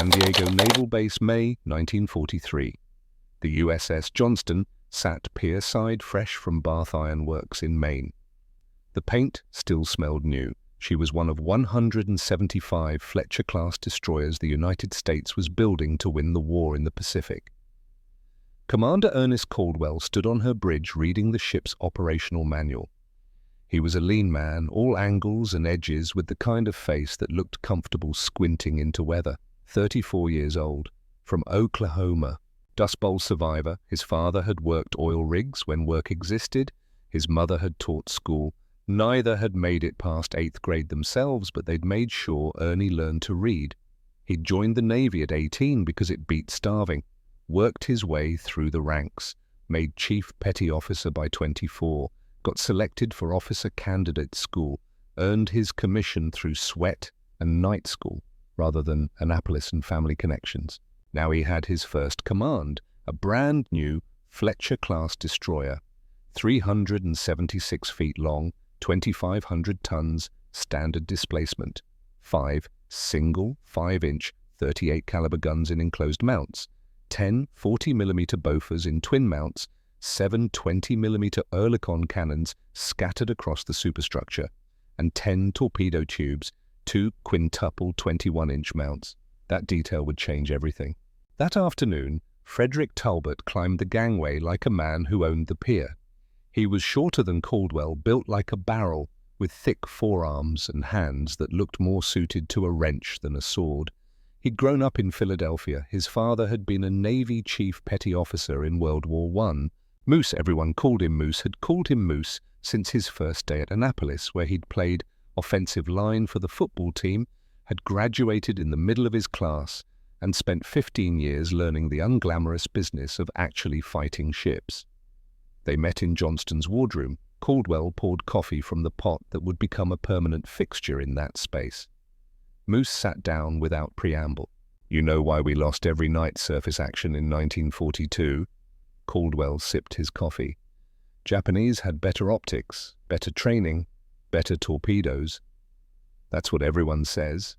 San Diego Naval Base, May 1943. The USS Johnston sat pier-side fresh from Bath Iron Works in Maine. The paint still smelled new. She was one of 175 Fletcher-Class destroyers the United States was building to win the war in the Pacific. Commander Ernest Caldwell stood on her bridge reading the ship's operational manual. He was a lean man, all angles and edges, with the kind of face that looked comfortable squinting into weather. 34 years old, from Oklahoma. Dust Bowl survivor, his father had worked oil rigs when work existed. His mother had taught school. Neither had made it past 8th grade themselves, but they'd made sure Ernie learned to read. He'd joined the Navy at 18 because it beat starving, worked his way through the ranks, made Chief Petty Officer by 24, got selected for Officer Candidate School, earned his commission through sweat and night school, rather than Annapolis and family connections. Now he had his first command, a brand new Fletcher-Class destroyer, 376 feet long, 2,500 tons, standard displacement, 5 single 5-inch 38 caliber guns in enclosed mounts, 10 40mm Bofors in twin mounts, 7 20mm Oerlikon cannons scattered across the superstructure, and 10 torpedo tubes, 2 quintuple 21-inch mounts. That detail would change everything. That afternoon, Frederick Talbot climbed the gangway like a man who owned the pier. He was shorter than Caldwell, built like a barrel, with thick forearms and hands that looked more suited to a wrench than a sword. He'd grown up in Philadelphia. His father had been a Navy chief petty officer in World War I. Moose, everyone called him Moose, had called him Moose since his first day at Annapolis, where he'd played offensive line for the football team, had graduated in the middle of his class, and spent 15 years learning the unglamorous business of actually fighting ships. They met in Johnston's wardroom. Caldwell poured coffee from the pot that would become a permanent fixture in that space. Moose sat down without preamble. "You know why we lost every night surface action in 1942? Caldwell sipped his coffee. "Japanese had better optics, better training, better torpedoes. That's what everyone says."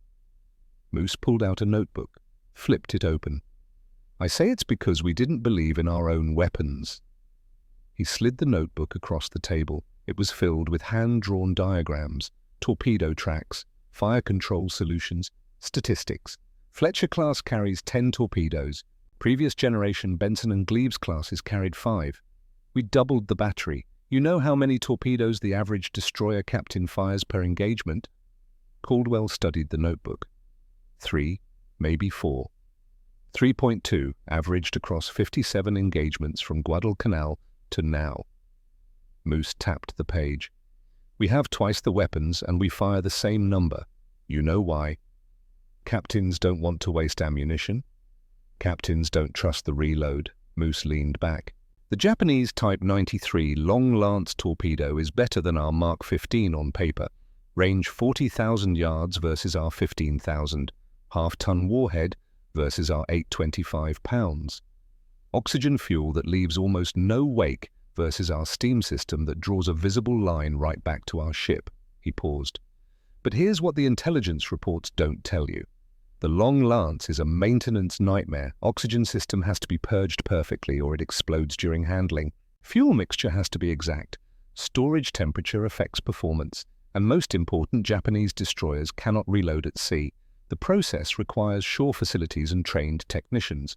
Moose pulled out a notebook, flipped it open. "I say it's because we didn't believe in our own weapons." He slid the notebook across the table. It was filled with hand-drawn diagrams, torpedo tracks, fire control solutions, statistics. Fletcher-Class carries 10 torpedoes. Previous generation Benson and Gleaves classes carried 5. We doubled the battery. You know how many torpedoes the average destroyer captain fires per engagement? Caldwell studied the notebook. 3, maybe 4. 3.2 averaged across 57 engagements from Guadalcanal to now. Moose tapped the page. "We have twice the weapons and we fire the same number. You know why. Captains don't want to waste ammunition. Captains don't trust the reload." Moose leaned back. "The Japanese Type 93 Long Lance torpedo is better than our Mark 15 on paper. Range 40,000 yards versus our 15,000. Half-ton warhead versus our 825 pounds. Oxygen fuel that leaves almost no wake versus our steam system that draws a visible line right back to our ship." He paused. "But here's what the intelligence reports don't tell you. The Long Lance is a maintenance nightmare. Oxygen system has to be purged perfectly or it explodes during handling. Fuel mixture has to be exact. Storage temperature affects performance. And most important, Japanese destroyers cannot reload at sea. The process requires shore facilities and trained technicians.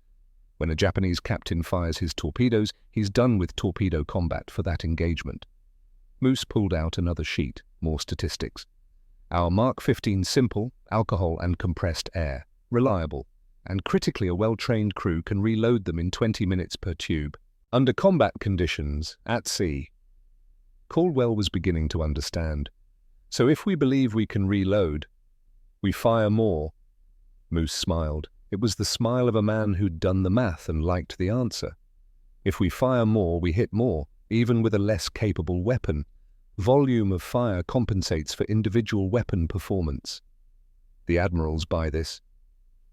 When a Japanese captain fires his torpedoes, he's done with torpedo combat for that engagement." Moose pulled out another sheet, more statistics. "Our Mark 15 simple, alcohol and compressed air, reliable, and critically a well-trained crew can reload them in 20 minutes per tube. Under combat conditions, at sea." Caldwell was beginning to understand. "So if we believe we can reload, we fire more." Moose smiled. It was the smile of a man who'd done the math and liked the answer. "If we fire more, we hit more, even with a less capable weapon. Volume of fire compensates for individual weapon performance. The admirals buy this."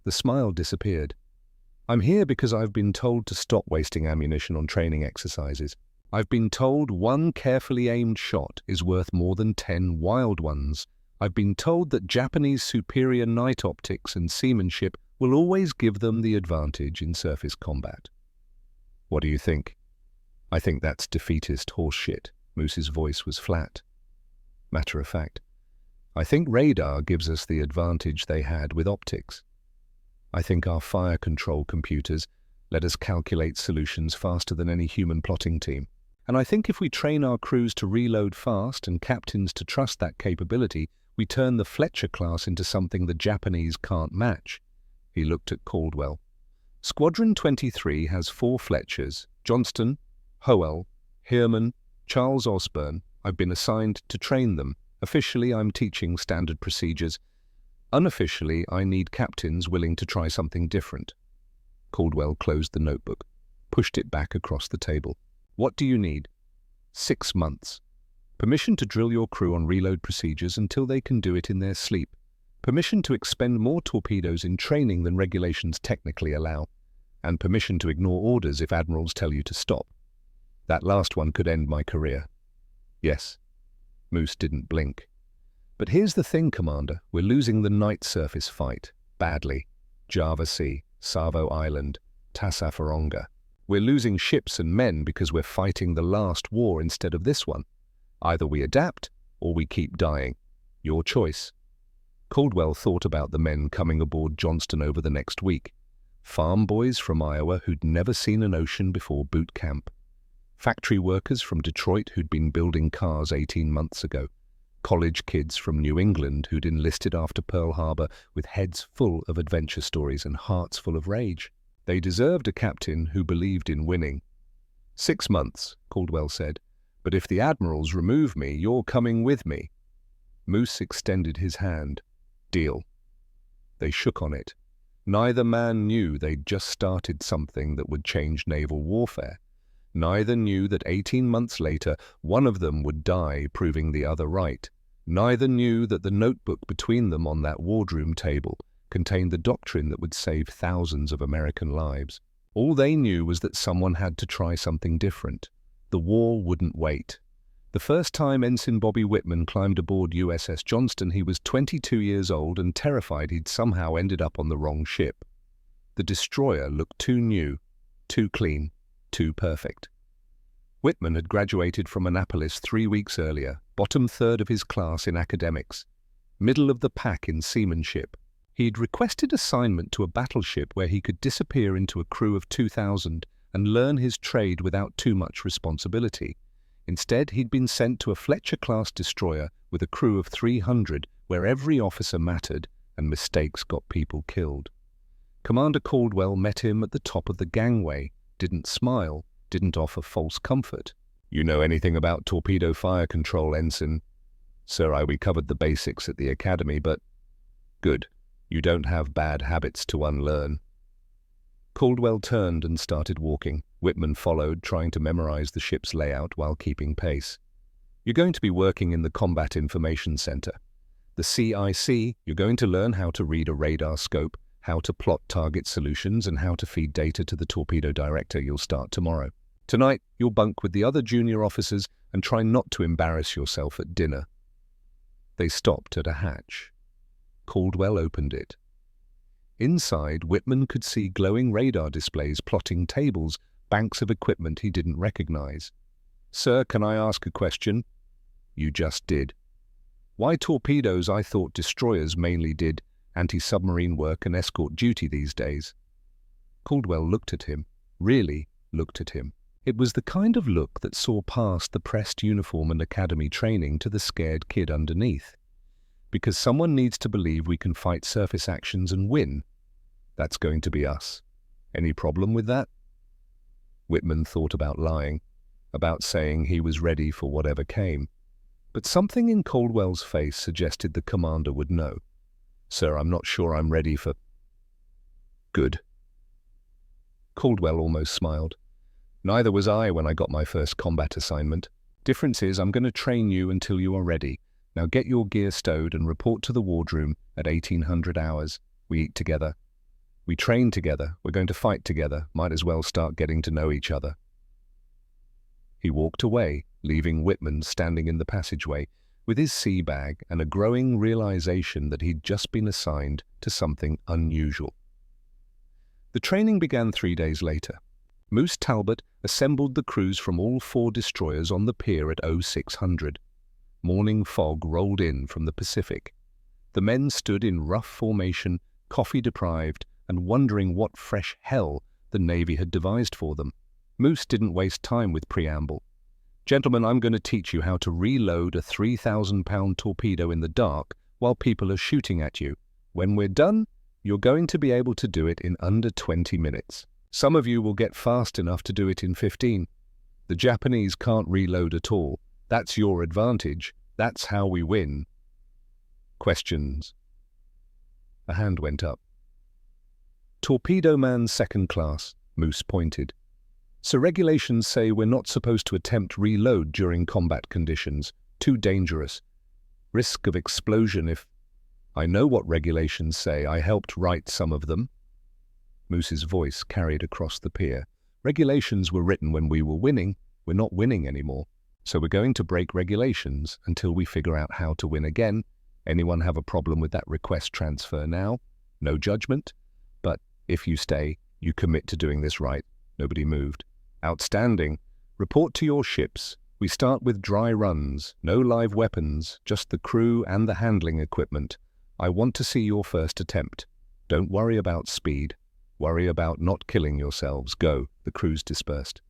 The smile disappeared. "I'm here because I've been told to stop wasting ammunition on training exercises. I've been told one carefully aimed shot is worth more than 10 wild ones. I've been told that Japanese superior night optics and seamanship will always give them the advantage in surface combat. What do you think? I think that's defeatist horseshit. Moose's voice was flat. Matter of fact, I think radar gives us the advantage they had with optics. I think our fire control computers let us calculate solutions faster than any human plotting team. And I think if we train our crews to reload fast and captains to trust that capability, we turn the Fletcher-Class into something the Japanese can't match. He looked at Caldwell. Squadron 23 has 4 Fletchers: Johnston, Howell, Heermann, Charles Osborne. I've been assigned to train them. Officially, I'm teaching standard procedures. Unofficially, I need captains willing to try something different. Caldwell closed the notebook, pushed it back across the table. What do you need? 6 months. Permission to drill your crew on reload procedures until they can do it in their sleep. Permission to expend more torpedoes in training than regulations technically allow. And permission to ignore orders if admirals tell you to stop. That last one could end my career. Yes. Moose didn't blink. But here's the thing, Commander. We're losing the night surface fight. Badly. Java Sea, Savo Island, Tassafaronga. We're losing ships and men because we're fighting the last war instead of this one. Either we adapt, or we keep dying. Your choice. Caldwell thought about the men coming aboard Johnston over the next week. Farm boys from Iowa who'd never seen an ocean before boot camp. Factory workers from Detroit who'd been building cars 18 months ago. College kids from New England who'd enlisted after Pearl Harbor with heads full of adventure stories and hearts full of rage. They deserved a captain who believed in winning. 6 months, Caldwell said. But if the admirals remove me, you're coming with me. Moose extended his hand. Deal. They shook on it. Neither man knew they'd just started something that would change naval warfare. Neither knew that 18 months later, one of them would die, proving the other right. Neither knew that the notebook between them on that wardroom table contained the doctrine that would save thousands of American lives. All they knew was that someone had to try something different. The war wouldn't wait. The first time Ensign Bobby Whitman climbed aboard USS Johnston, he was 22 years old and terrified he'd somehow ended up on the wrong ship. The destroyer looked too new, too clean, too perfect. Whitman had graduated from Annapolis 3 weeks earlier, bottom third of his class in academics, middle of the pack in seamanship. He'd requested assignment to a battleship where he could disappear into a crew of 2,000 and learn his trade without too much responsibility. Instead, he'd been sent to a Fletcher-Class destroyer with a crew of 300 where every officer mattered and mistakes got people killed. Commander Caldwell met him at the top of the gangway, didn't smile, didn't offer false comfort. You know anything about torpedo fire control, Ensign? Sir, we covered the basics at the academy, but... Good. You don't have bad habits to unlearn. Caldwell turned and started walking. Whitman followed, trying to memorize the ship's layout while keeping pace. You're going to be working in the Combat Information Center. The CIC, you're going to learn how to read a radar scope, how to plot target solutions, and how to feed data to the torpedo director. You'll start tomorrow. Tonight, you'll bunk with the other junior officers and try not to embarrass yourself at dinner. They stopped at a hatch. Caldwell opened it. Inside, Whitman could see glowing radar displays plotting tables, banks of equipment he didn't recognize. Sir, can I ask a question? You just did. Why torpedoes? I thought destroyers mainly did anti-submarine work and escort duty these days. Caldwell looked at him, really looked at him. It was the kind of look that saw past the pressed uniform and academy training to the scared kid underneath. Because someone needs to believe we can fight surface actions and win. That's going to be us. Any problem with that? Whitman thought about lying, about saying he was ready for whatever came. But something in Caldwell's face suggested the commander would know. Sir, I'm not sure I'm ready for... Good. Caldwell almost smiled. Neither was I when I got my first combat assignment. Difference is I'm going to train you until you are ready. Now get your gear stowed and report to the wardroom at 1800 hours. We eat together. We train together. We're going to fight together. Might as well start getting to know each other. He walked away, leaving Whitman standing in the passageway with his sea bag and a growing realization that he'd just been assigned to something unusual. The training began 3 days later. Moose Talbot assembled the crews from all 4 destroyers on the pier at 0600. Morning fog rolled in from the Pacific. The men stood in rough formation, coffee-deprived, and wondering what fresh hell the Navy had devised for them. Moose didn't waste time with preamble. "Gentlemen, I'm going to teach you how to reload a 3,000-pound torpedo in the dark while people are shooting at you. When we're done, you're going to be able to do it in under 20 minutes. Some of you will get fast enough to do it in 15. The Japanese can't reload at all. That's your advantage. That's how we win." Questions? A hand went up. "Torpedo man second class," Moose pointed. "So regulations say we're not supposed to attempt reload during combat conditions. Too dangerous. Risk of explosion if—" "I know what regulations say. I helped write some of them." Moose's voice carried across the pier. "Regulations were written when we were winning. We're not winning anymore. So we're going to break regulations until we figure out how to win again. Anyone have a problem with that request transfer now? No judgment. But if you stay, you commit to doing this right." Nobody moved. "Outstanding. Report to your ships. We start with dry runs. No live weapons, just the crew and the handling equipment. I want to see your first attempt. Don't worry about speed. Worry about not killing yourselves. Go." The crews dispersed.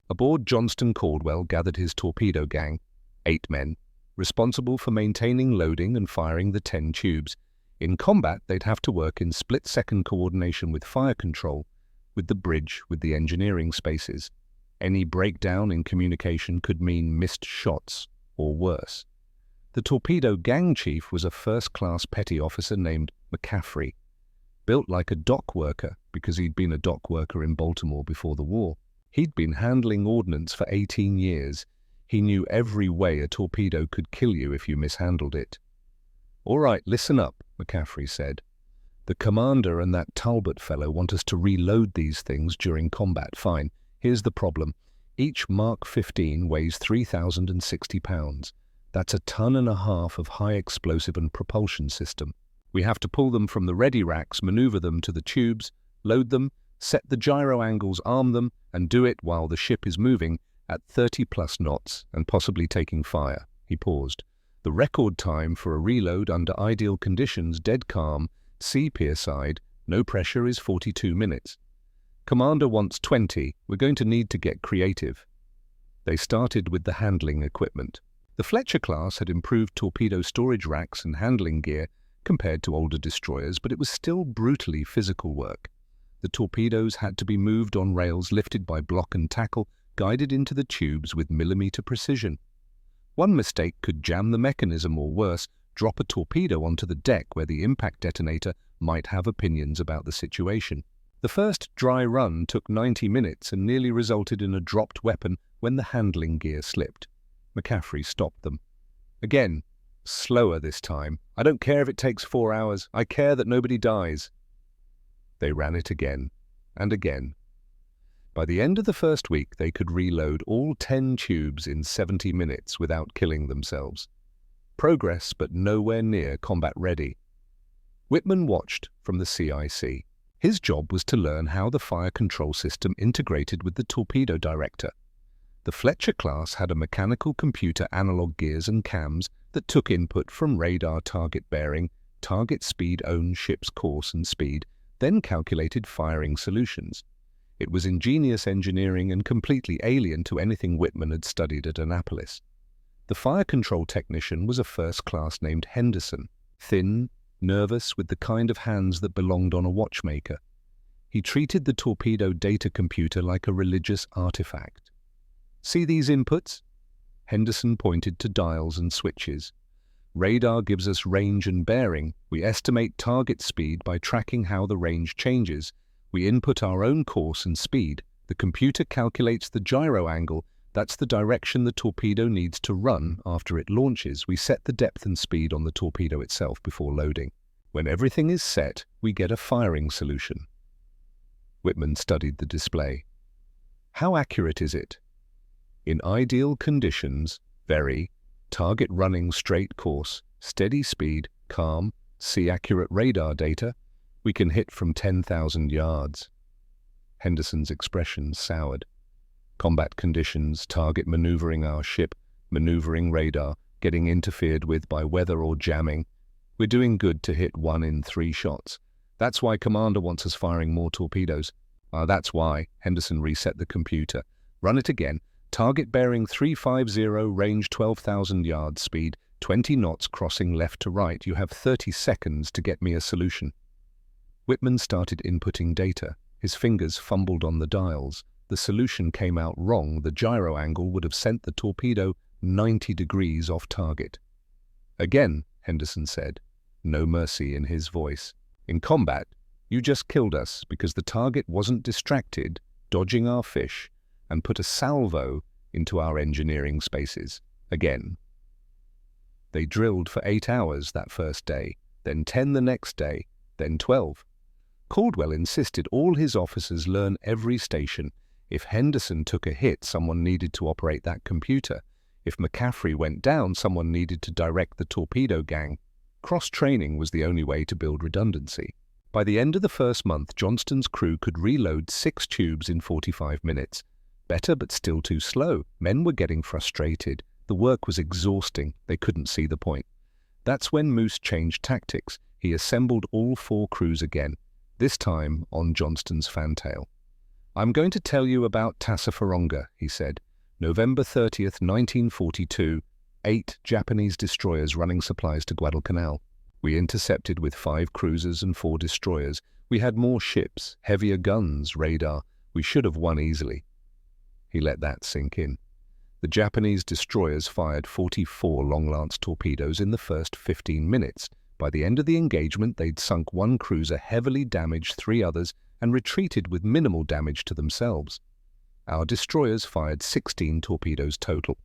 Aboard, Johnston Caldwell gathered his torpedo gang, 8 men, responsible for maintaining loading and firing the 10 tubes. In combat, they'd have to work in split-second coordination with fire control, with the bridge, with the engineering spaces. Any breakdown in communication could mean missed shots, or worse. The torpedo gang chief was a first-class petty officer named McCaffrey, built like a dock worker because he'd been a dock worker in Baltimore before the war. He'd been handling ordnance for 18 years. He knew every way a torpedo could kill you if you mishandled it. "All right, listen up," McCaffrey said. "The commander and that Talbot fellow want us to reload these things during combat. Fine. Here's the problem. Each Mark 15 weighs 3,060 pounds. That's 1.5 tons of high explosive and propulsion system. We have to pull them from the ready racks, maneuver them to the tubes, load them, set the gyro angles, arm them, and do it while the ship is moving at 30+ knots and possibly taking fire." He paused. "The record time for a reload under ideal conditions, dead calm, sea pier side, no pressure, is 42 minutes. Commander wants 20. We're going to need to get creative." They started with the handling equipment. The Fletcher-Class had improved torpedo storage racks and handling gear compared to older destroyers, but it was still brutally physical work. The torpedoes had to be moved on rails lifted by block and tackle, guided into the tubes with millimeter precision. One mistake could jam the mechanism, or worse, drop a torpedo onto the deck where the impact detonator might have opinions about the situation. The first dry run took 90 minutes and nearly resulted in a dropped weapon when the handling gear slipped. McCaffrey stopped them. "Again, slower this time. I don't care if it takes 4 hours. I care that nobody dies." They ran it again and again. By the end of the first week, they could reload all 10 tubes in 70 minutes without killing themselves. Progress, but nowhere near combat ready. Whitman watched from the CIC. His job was to learn how the fire control system integrated with the torpedo director. The Fletcher-Class had a mechanical computer analog gears and cams that took input from radar target bearing, target speed, own ship's course and speed, then calculated firing solutions. It was ingenious engineering and completely alien to anything Whitman had studied at Annapolis. The fire control technician was a first class named Henderson, thin, nervous, with the kind of hands that belonged on a watchmaker. He treated the torpedo data computer like a religious artifact. "See these inputs?" Henderson pointed to dials and switches. "Radar gives us range and bearing. We estimate target speed by tracking how the range changes. We input our own course and speed. The computer calculates the gyro angle. That's the direction the torpedo needs to run after it launches. We set the depth and speed on the torpedo itself before loading. When everything is set, we get a firing solution." Whitman studied the display. "How accurate is it?" "In ideal conditions, very. Target running straight course, steady speed, calm, see accurate radar data. We can hit from 10,000 yards. Henderson's expression soured. Combat conditions, target maneuvering our ship, maneuvering radar, getting interfered with by weather or jamming. We're doing good to hit 1 in 3 shots. That's why Commander wants us firing more torpedoes. That's why. Henderson reset the computer. Run it again. Target bearing 350, range 12,000 yards, speed 20 knots, crossing left to right. You have 30 seconds to get me a solution. Whitman started inputting data. His fingers fumbled on the dials. The solution came out wrong. The gyro angle would have sent the torpedo 90 degrees off target. Again, Henderson said, no mercy in his voice. In combat, you just killed us because the target wasn't distracted, dodging our fish, and put a salvo into our engineering spaces. Again. They drilled for 8 hours that first day, then 10 the next day, then 12. Caldwell insisted all his officers learn every station. If Henderson took a hit, someone needed to operate that computer. If McCaffrey went down, someone needed to direct the torpedo gang. Cross-training was the only way to build redundancy. By the end of the first month, Johnston's crew could reload 6 tubes in 45 minutes. Better, but still too slow. Men were getting frustrated. The work was exhausting. They couldn't see the point. That's when Moose changed tactics. He assembled all 4 crews again, this time on Johnston's fantail. I'm going to tell you about Tassafaronga, he said. November 30th, 1942, 8 Japanese destroyers running supplies to Guadalcanal. We intercepted with 5 cruisers and 4 destroyers. We had more ships, heavier guns, radar. We should have won easily. He let that sink in. The Japanese destroyers fired 44 long-lance torpedoes in the first 15 minutes. By the end of the engagement, they'd sunk 1 cruiser, heavily damaged 3 others, and retreated with minimal damage to themselves. Our destroyers fired 16 torpedoes total.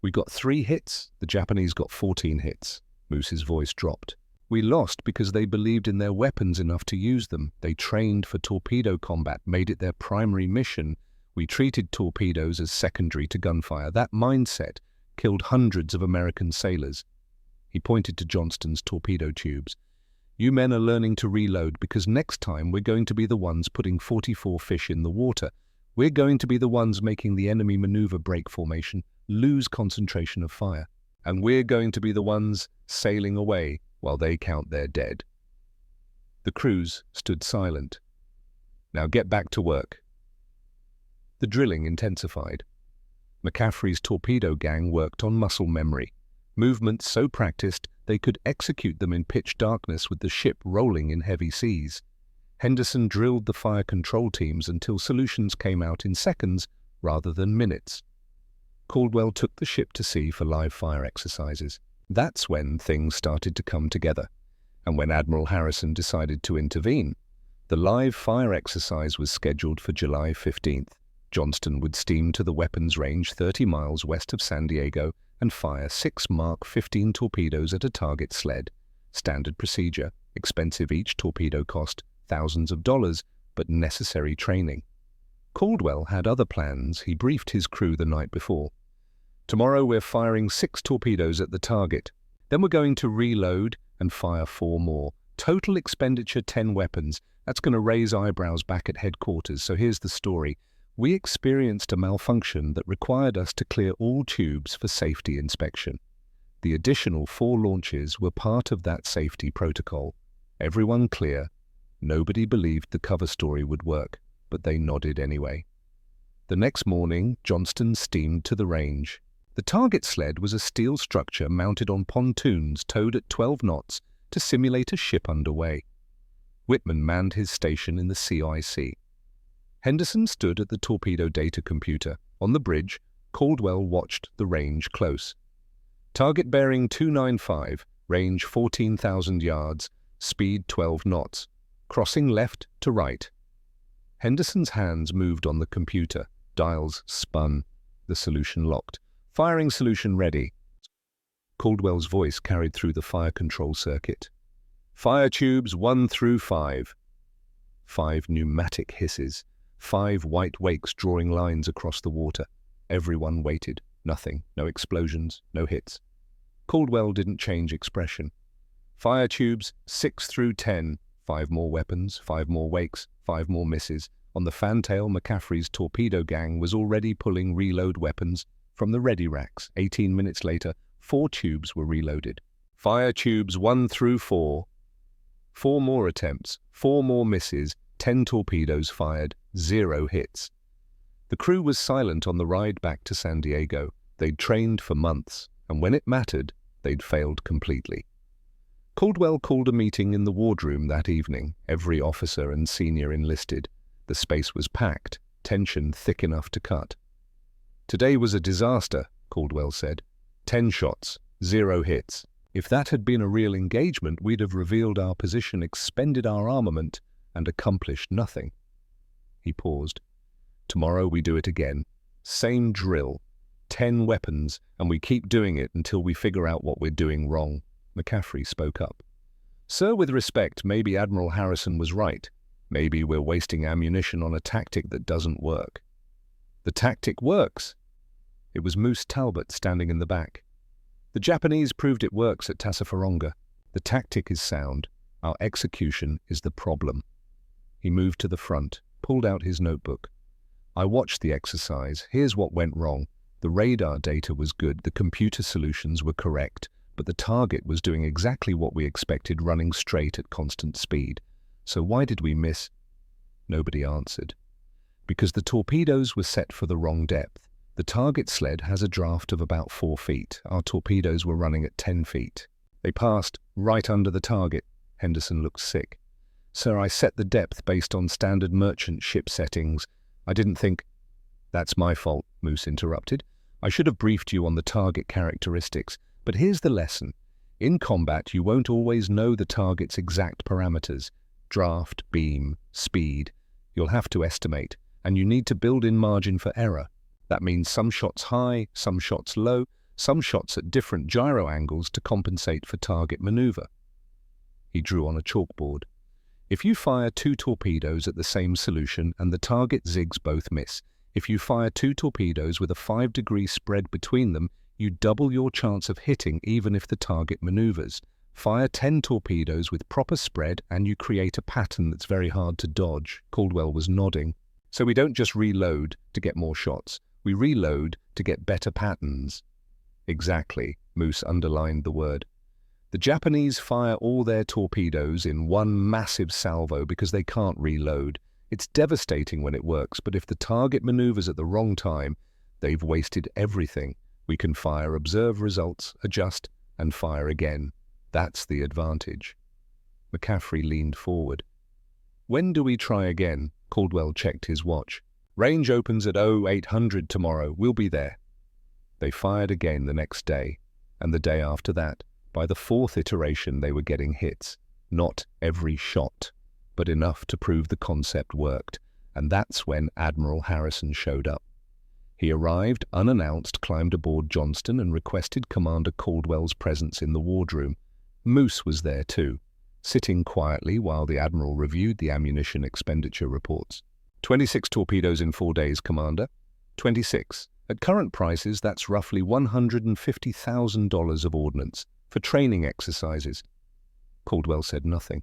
We got 3 hits, the Japanese got 14 hits. Moose's voice dropped. We lost because they believed in their weapons enough to use them. They trained for torpedo combat, made it their primary mission. We treated torpedoes as secondary to gunfire. That mindset killed hundreds of American sailors. He pointed to Johnston's torpedo tubes. You men are learning to reload because next time we're going to be the ones putting 44 fish in the water. We're going to be the ones making the enemy maneuver break formation, lose concentration of fire. And we're going to be the ones sailing away while they count their dead. The crews stood silent. Now get back to work. The drilling intensified. McCaffrey's torpedo gang worked on muscle memory, movements so practiced they could execute them in pitch darkness with the ship rolling in heavy seas. Henderson drilled the fire control teams until solutions came out in seconds rather than minutes. Caldwell took the ship to sea for live fire exercises. That's when things started to come together, and when Admiral Harrison decided to intervene. The live fire exercise was scheduled for July 15th. Johnston would steam to the weapons range 30 miles west of San Diego and fire 6 Mark 15 torpedoes at a target sled. Standard procedure, expensive, each torpedo cost thousands of dollars, but necessary training. Caldwell had other plans. He briefed his crew the night before. Tomorrow we're firing 6 torpedoes at the target. Then we're going to reload and fire 4 more. Total expenditure 10 weapons. That's going to raise eyebrows back at headquarters. So here's the story. We experienced a malfunction that required us to clear all tubes for safety inspection. The additional 4 launches were part of that safety protocol. Everyone clear. Nobody believed the cover story would work, but they nodded anyway. The next morning, Johnston steamed to the range. The target sled was a steel structure mounted on pontoons towed at 12 knots to simulate a ship underway. Whitman manned his station in the CIC. Henderson stood at the torpedo data computer. On the bridge, Caldwell watched the range close. Target bearing 295, range 14,000 yards, speed 12 knots, crossing left to right. Henderson's hands moved on the computer. Dials spun. The solution locked. Firing solution ready. Caldwell's voice carried through the fire control circuit. Fire tubes 1 through 5. 5 pneumatic hisses. 5 white wakes drawing lines across the water. Everyone waited. Nothing. No explosions. No hits. Caldwell didn't change expression. Fire tubes 6 through 10. 5 more weapons, 5 more wakes, 5 more misses. On the fantail, McCaffrey's torpedo gang was already pulling reload weapons from the ready racks. 18 minutes later, 4 tubes were reloaded. Fire tubes 1 through 4. 4 more attempts, 4 more misses, 10 torpedoes fired, 0 hits. The crew was silent on the ride back to San Diego. They'd trained for months, and when it mattered, they'd failed completely. Caldwell called a meeting in the wardroom that evening, every officer and senior enlisted. The space was packed, tension thick enough to cut. "Today was a disaster," Caldwell said. 10 shots, 0 hits. If that had been a real engagement, we'd have revealed our position, expended our armament, and accomplished nothing. He paused. "Tomorrow we do it again. Same drill. 10 weapons, and we keep doing it until we figure out what we're doing wrong." McCaffrey spoke up. "Sir, with respect, maybe Admiral Harrison was right. Maybe we're wasting ammunition on a tactic that doesn't work." "The tactic works." It was Moose Talbot standing in the back. "The Japanese proved it works at Tassafaronga. The tactic is sound. Our execution is the problem." He moved to the front, pulled out his notebook. "I watched the exercise. Here's what went wrong. The radar data was good, the computer solutions were correct, but the target was doing exactly what we expected, running straight at constant speed. So why did we miss?" Nobody answered. "Because the torpedoes were set for the wrong depth. The target sled has a draft of about 4 feet. Our torpedoes were running at 10 feet. They passed right under the target." Henderson looked sick. "Sir, I set the depth based on standard merchant ship settings. I didn't think—" "That's my fault," Moose interrupted. "I should have briefed you on the target characteristics. But here's the lesson. In combat, you won't always know the target's exact parameters. Draft, beam, speed. You'll have to estimate, and you need to build in margin for error. That means some shots high, some shots low, some shots at different gyro angles to compensate for target maneuver." He drew on a chalkboard. "If you fire 2 torpedoes at the same solution and the target zigs, both miss. If you fire 2 torpedoes with a 5-degree spread between them, you double your chance of hitting even if the target maneuvers. Fire 10 torpedoes with proper spread and you create a pattern that's very hard to dodge." Caldwell was nodding. "So we don't just reload to get more shots. We reload to get better patterns." "Exactly," Moose underlined the word. "The Japanese fire all their torpedoes in one massive salvo because they can't reload. It's devastating when it works, but if the target maneuvers at the wrong time, they've wasted everything. We can fire, observe results, adjust, and fire again. That's the advantage." McCaffrey leaned forward. "When do we try again?" Caldwell checked his watch. "Range opens at 0800 tomorrow. We'll be there." They fired again the next day, and the day after that. By the 4th iteration, they were getting hits. Not every shot, but enough to prove the concept worked. And that's when Admiral Harrison showed up. He arrived unannounced, climbed aboard Johnston, and requested Commander Caldwell's presence in the wardroom. Moose was there too, sitting quietly while the Admiral reviewed the ammunition expenditure reports. 26 torpedoes in 4 days, Commander. 26. At current prices, that's roughly $150,000 of ordnance for training exercises." Caldwell said nothing.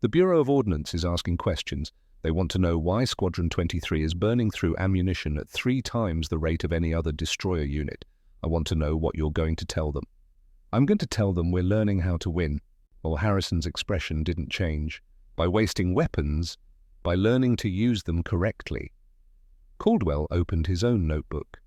"The Bureau of Ordnance is asking questions. They want to know why Squadron 23 is burning through ammunition at 3 times the rate of any other destroyer unit. I want to know what you're going to tell them." "I'm going to tell them we're learning how to win." Well, Harrison's expression didn't change. "By wasting weapons, by learning to use them correctly." Caldwell opened his own notebook.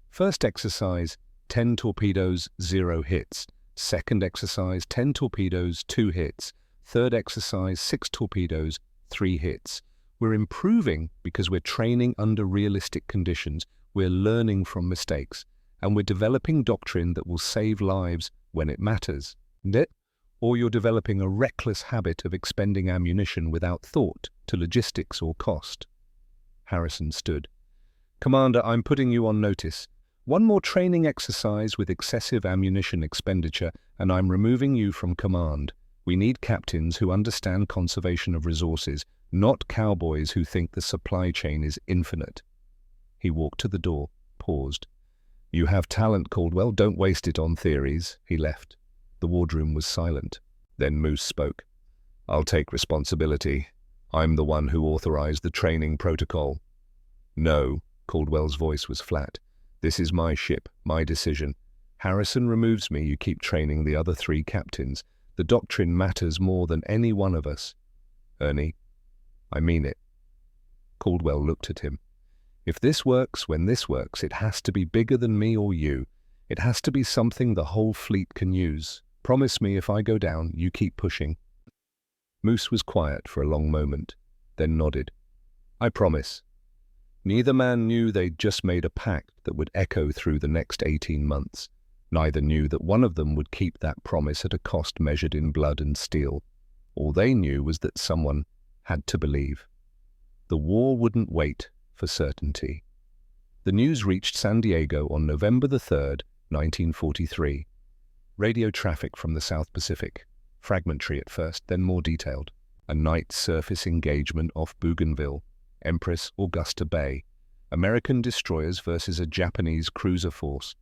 "First exercise, 10 torpedoes, 0 hits. Second exercise, 10 torpedoes, 2 hits. Third exercise, 6 torpedoes, 3 hits. We're improving because we're training under realistic conditions. We're learning from mistakes. And we're developing doctrine that will save lives when it matters. Or you're developing a reckless habit of expending ammunition without thought to logistics or cost." Harrison stood. "Commander, I'm putting you on notice. One more training exercise with excessive ammunition expenditure, and I'm removing you from command. We need captains who understand conservation of resources, not cowboys who think the supply chain is infinite." He walked to the door, paused. "You have talent, Caldwell. Don't waste it on theories." He left. The wardroom was silent. Then Moose spoke. I'll take responsibility. I'm the one who authorized the training protocol. No, Caldwell's voice was flat. This is my ship, my decision. Harrison removes me, you keep training the other 3 captains. The doctrine matters more than any one of us. Ernie, I mean it. Caldwell looked at him. If this works, when this works, it has to be bigger than me or you. It has to be something the whole fleet can use. Promise me if I go down, you keep pushing. Moose was quiet for a long moment, then nodded. I promise. Neither man knew they'd just made a pact that would echo through the next 18 months. Neither knew that one of them would keep that promise at a cost measured in blood and steel. All they knew was that someone had to believe. The war wouldn't wait for certainty. The news reached San Diego on November the 3rd, 1943. Radio traffic from the South Pacific. Fragmentary at first, then more detailed. A night surface engagement off Bougainville, Empress Augusta Bay. American destroyers versus a Japanese cruiser force.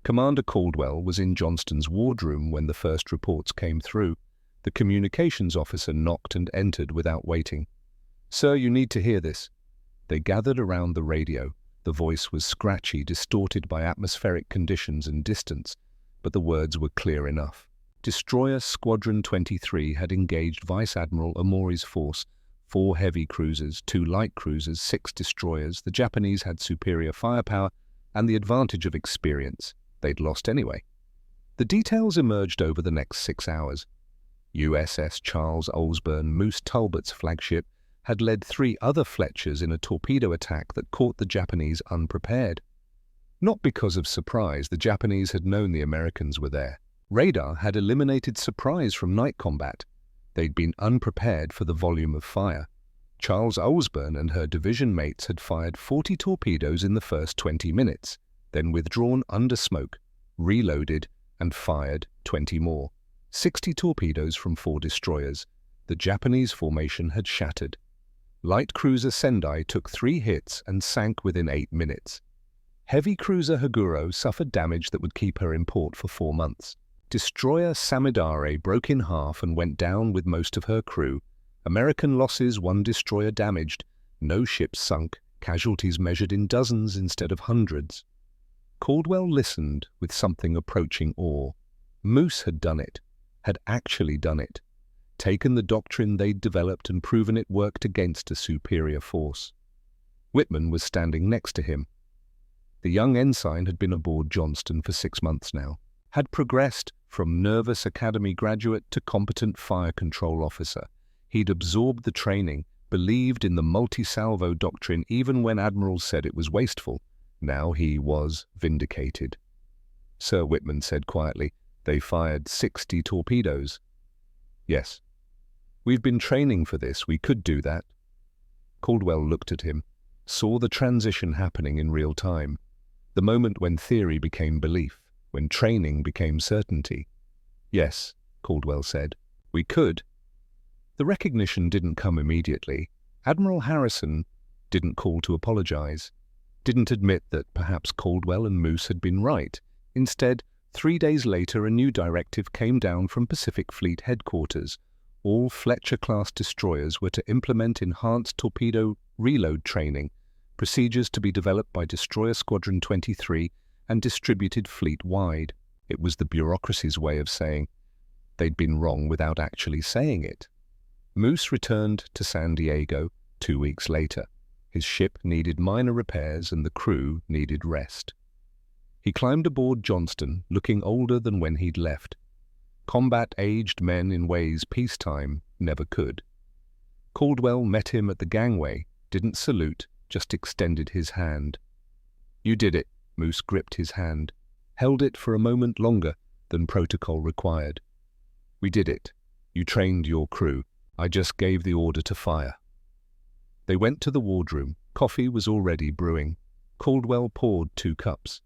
Commander Caldwell was in Johnston's wardroom when the first reports came through. The communications officer knocked and entered without waiting. Sir, you need to hear this. They gathered around the radio. The voice was scratchy, distorted by atmospheric conditions and distance, but the words were clear enough. Destroyer Squadron 23 had engaged Vice Admiral Omori's force, 4 heavy cruisers, 2 light cruisers, 6 destroyers. The Japanese had superior firepower and the advantage of experience. They'd lost anyway. The details emerged over the next 6 hours. USS Charles Osborne, Moose Talbot's flagship, had led 3 other Fletchers in a torpedo attack that caught the Japanese unprepared. Not because of surprise, the Japanese had known the Americans were there. Radar had eliminated surprise from night combat. They'd been unprepared for the volume of fire. Charles Osborne and her division mates had fired 40 torpedoes in the first 20 minutes, then withdrawn under smoke, reloaded, and fired 20 more. 60 torpedoes from 4 destroyers. The Japanese formation had shattered. Light cruiser Sendai took 3 hits and sank within 8 minutes. Heavy cruiser Haguro suffered damage that would keep her in port for 4 months. Destroyer Samidare broke in half and went down with most of her crew. American losses, 1 destroyer damaged. No ships sunk, casualties measured in dozens instead of hundreds. Caldwell listened with something approaching awe. Moose had done it, had actually done it. Taken the doctrine they'd developed and proven it worked against a superior force. Whitman was standing next to him. The young ensign had been aboard Johnston for 6 months now, had progressed from nervous academy graduate to competent fire control officer. He'd absorbed the training, believed in the multi-salvo doctrine even when admirals said it was wasteful. Now he was vindicated. Sir Whitman said quietly, they fired 60 torpedoes. Yes. We've been training for this, we could do that. Caldwell looked at him, saw the transition happening in real time. The moment when theory became belief, when training became certainty. Yes, Caldwell said, we could. The recognition didn't come immediately. Admiral Harrison didn't call to apologize, didn't admit that perhaps Caldwell and Moose had been right. Instead, 3 days later, a new directive came down from Pacific Fleet headquarters. All Fletcher-Class destroyers were to implement enhanced torpedo reload training, procedures to be developed by Destroyer Squadron 23 and distributed fleet-wide. It was the bureaucracy's way of saying they'd been wrong without actually saying it. Moose returned to San Diego 2 weeks later. His ship needed minor repairs and the crew needed rest. He climbed aboard Johnston, looking older than when he'd left. Combat-aged men in ways peacetime never could. Caldwell met him at the gangway, didn't salute, just extended his hand. You did it. Moose gripped his hand, held it for a moment longer than protocol required. We did it. You trained your crew. I just gave the order to fire. They went to the wardroom. Coffee was already brewing. Caldwell poured 2 cups.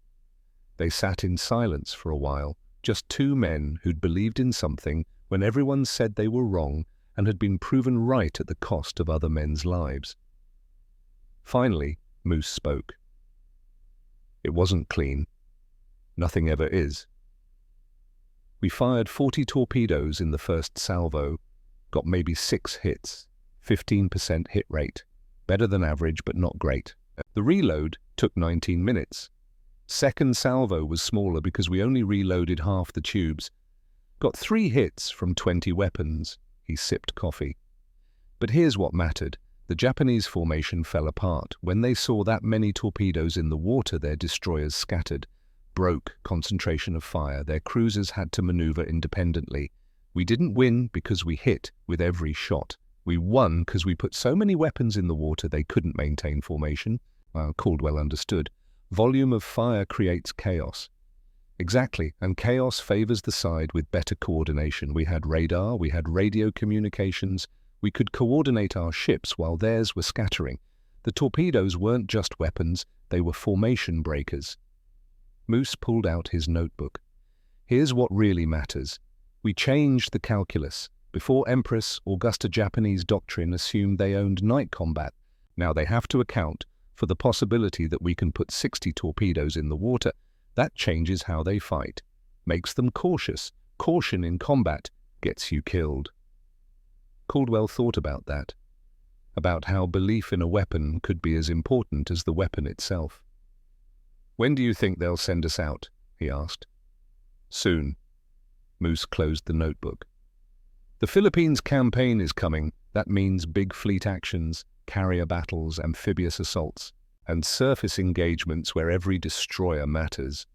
They sat in silence for a while, just 2 men who'd believed in something when everyone said they were wrong and had been proven right at the cost of other men's lives. Finally, Moose spoke. It wasn't clean. Nothing ever is. We fired 40 torpedoes in the first salvo. got maybe 6 hits, 15% hit rate. Better than average, but not great. The reload took 19 minutes. Second salvo was smaller because we only reloaded half the tubes. Got 3 hits from 20 weapons. He sipped coffee. But here's what mattered. The Japanese formation fell apart. When they saw that many torpedoes in the water, their destroyers scattered. Broke concentration of fire. Their cruisers had to maneuver independently. We didn't win because we hit with every shot. We won because we put so many weapons in the water they couldn't maintain formation. Caldwell understood. Volume of fire creates chaos. Exactly, and chaos favors the side with better coordination. We had radar, we had radio communications. We could coordinate our ships while theirs were scattering. The torpedoes weren't just weapons, they were formation breakers. Moose pulled out his notebook. Here's what really matters. We changed the calculus. Before Empress, Augusta Japanese doctrine assumed they owned night combat. Now they have to account for the possibility that we can put 60 torpedoes in the water. That changes how they fight, makes them cautious. Caution in combat gets you killed. Caldwell thought about that, about how belief in a weapon could be as important as the weapon itself. "When do you think they'll send us out?" he asked. "Soon." Moose closed the notebook. "The Philippines campaign is coming. That means big fleet actions, carrier battles, amphibious assaults, and surface engagements where every destroyer matters.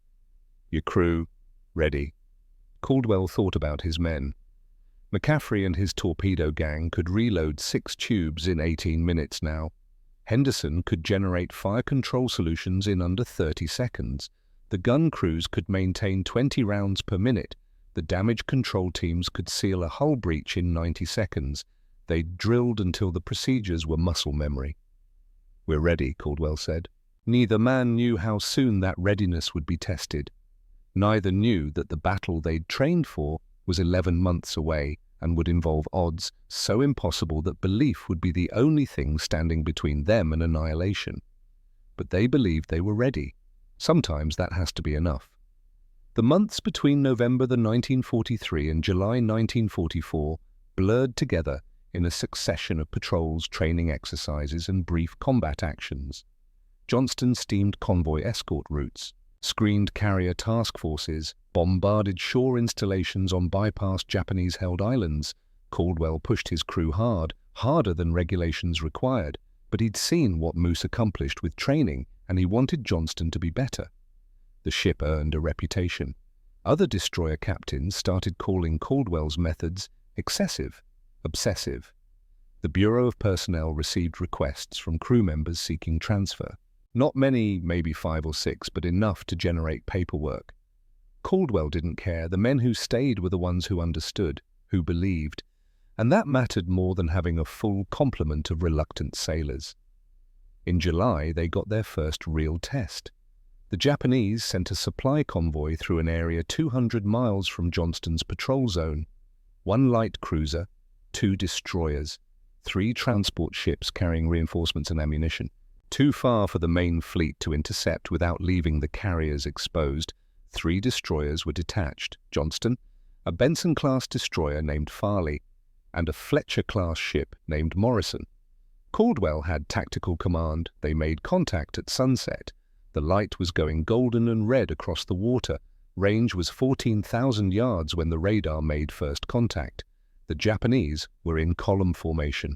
Your crew, ready." Caldwell thought about his men. McCaffrey and his torpedo gang could reload 6 tubes in 18 minutes now. Henderson could generate fire control solutions in under 30 seconds. The gun crews could maintain 20 rounds per minute. The damage control teams could seal a hull breach in 90 seconds. They drilled until the procedures were muscle memory. "We're ready," Caldwell said. Neither man knew how soon that readiness would be tested. Neither knew that the battle they'd trained for was 11 months away and would involve odds so impossible that belief would be the only thing standing between them and annihilation. But they believed they were ready. Sometimes that has to be enough. The months between November 1943 and July 1944 blurred together in a succession of patrols, training exercises, and brief combat actions. Johnston steamed convoy escort routes, screened carrier task forces, bombarded shore installations on bypassed Japanese-held islands. Caldwell pushed his crew hard, harder than regulations required, but he'd seen what Moose accomplished with training, and he wanted Johnston to be better. The ship earned a reputation. Other destroyer captains started calling Caldwell's methods excessive, obsessive. The Bureau of Personnel received requests from crew members seeking transfer. Not many, maybe 5 or 6, but enough to generate paperwork. Caldwell didn't care. The men who stayed were the ones who understood, who believed, and that mattered more than having a full complement of reluctant sailors. In July, they got their first real test. The Japanese sent a supply convoy through an area 200 miles from Johnston's patrol zone. 1 light cruiser, 2 destroyers, 3 transport ships carrying reinforcements and ammunition. Too far for the main fleet to intercept without leaving the carriers exposed. 3 destroyers were detached: Johnston, a Benson-class destroyer named Farley, and a Fletcher-Class ship named Morrison. Caldwell had tactical command. They made contact at sunset. The light was going golden and red across the water. Range was 14,000 yards when the radar made first contact. The Japanese were in column formation.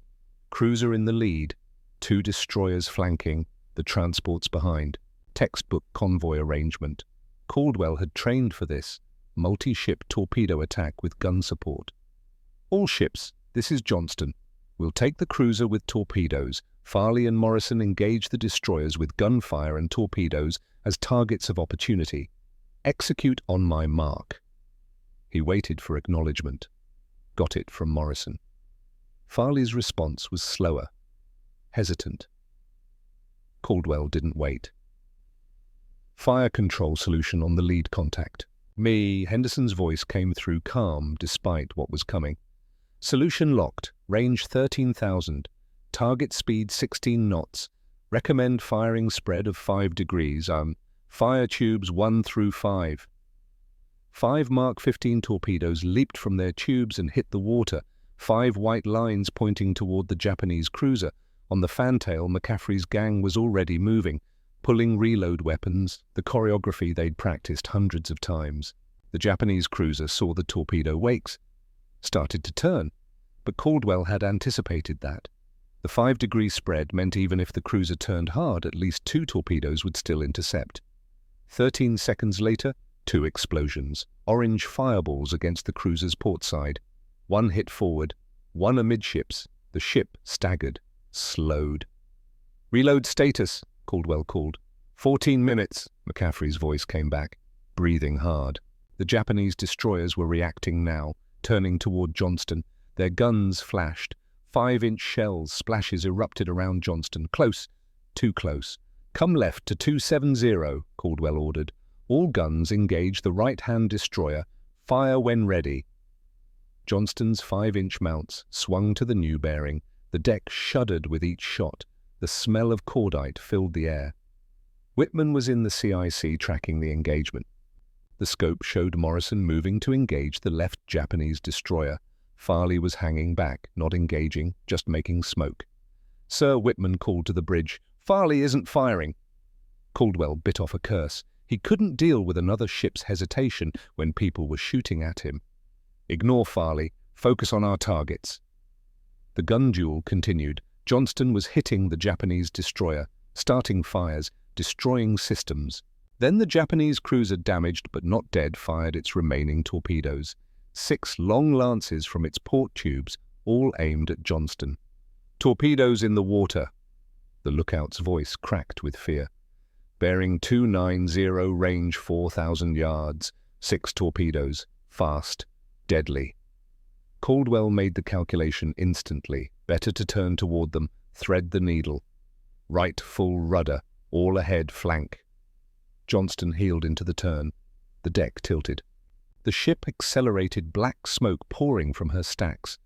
Cruiser in the lead, 2 destroyers flanking, the transports behind. Textbook convoy arrangement. Caldwell had trained for this. Multi-ship torpedo attack with gun support. "All ships, this is Johnston. We'll take the cruiser with torpedoes. Farley and Morrison engage the destroyers with gunfire and torpedoes as targets of opportunity. Execute on my mark." He waited for acknowledgement. Got it from Morrison. Farley's response was slower, hesitant. Caldwell didn't wait. "Fire control solution on the lead contact." "Me," Henderson's voice came through calm despite what was coming. "Solution locked. Range 13,000. Target speed 16 knots. Recommend firing spread of 5 degrees. Fire tubes 1 through 5. 5 Mark 15 torpedoes leaped from their tubes and hit the water. 5 white lines pointing toward the Japanese cruiser. On the fantail, McCaffrey's gang was already moving, pulling reload weapons, the choreography they'd practiced hundreds of times. The Japanese cruiser saw the torpedo wakes, started to turn, but Caldwell had anticipated that. The 5-degree spread meant even if the cruiser turned hard, at least 2 torpedoes would still intercept. 13 seconds later, 2 explosions, orange fireballs against the cruiser's port side. 1 hit forward, 1 amidships. The ship staggered, slowed. "Reload status," Caldwell called. 14 minutes, McCaffrey's voice came back, breathing hard. The Japanese destroyers were reacting now, turning toward Johnston. Their guns flashed. 5-inch shells splashes erupted around Johnston. "Close, too close. Come left to 270, Caldwell ordered. "All guns engage the right-hand destroyer. Fire when ready." Johnston's 5-inch mounts swung to the new bearing. The deck shuddered with each shot. The smell of cordite filled the air. Whitman was in the CIC tracking the engagement. The scope showed Morrison moving to engage the left Japanese destroyer. Farley was hanging back, not engaging, just making smoke. "Sir," Whitman called to the bridge, "Farley isn't firing." Caldwell bit off a curse. He couldn't deal with another ship's hesitation when people were shooting at him. "Ignore Farley. Focus on our targets." The gun duel continued. Johnston was hitting the Japanese destroyer, starting fires, destroying systems. Then the Japanese cruiser, damaged but not dead, fired its remaining torpedoes. 6 long lances from its port tubes, all aimed at Johnston. "Torpedoes in the water." The lookout's voice cracked with fear. "Bearing 290, range 4,000 yards. 6 torpedoes. Fast. Deadly." Caldwell made the calculation instantly. Better to turn toward them, thread the needle. Right full rudder, all ahead flank. Johnston heeled into the turn. The deck tilted. The ship accelerated, black smoke pouring from her stacks.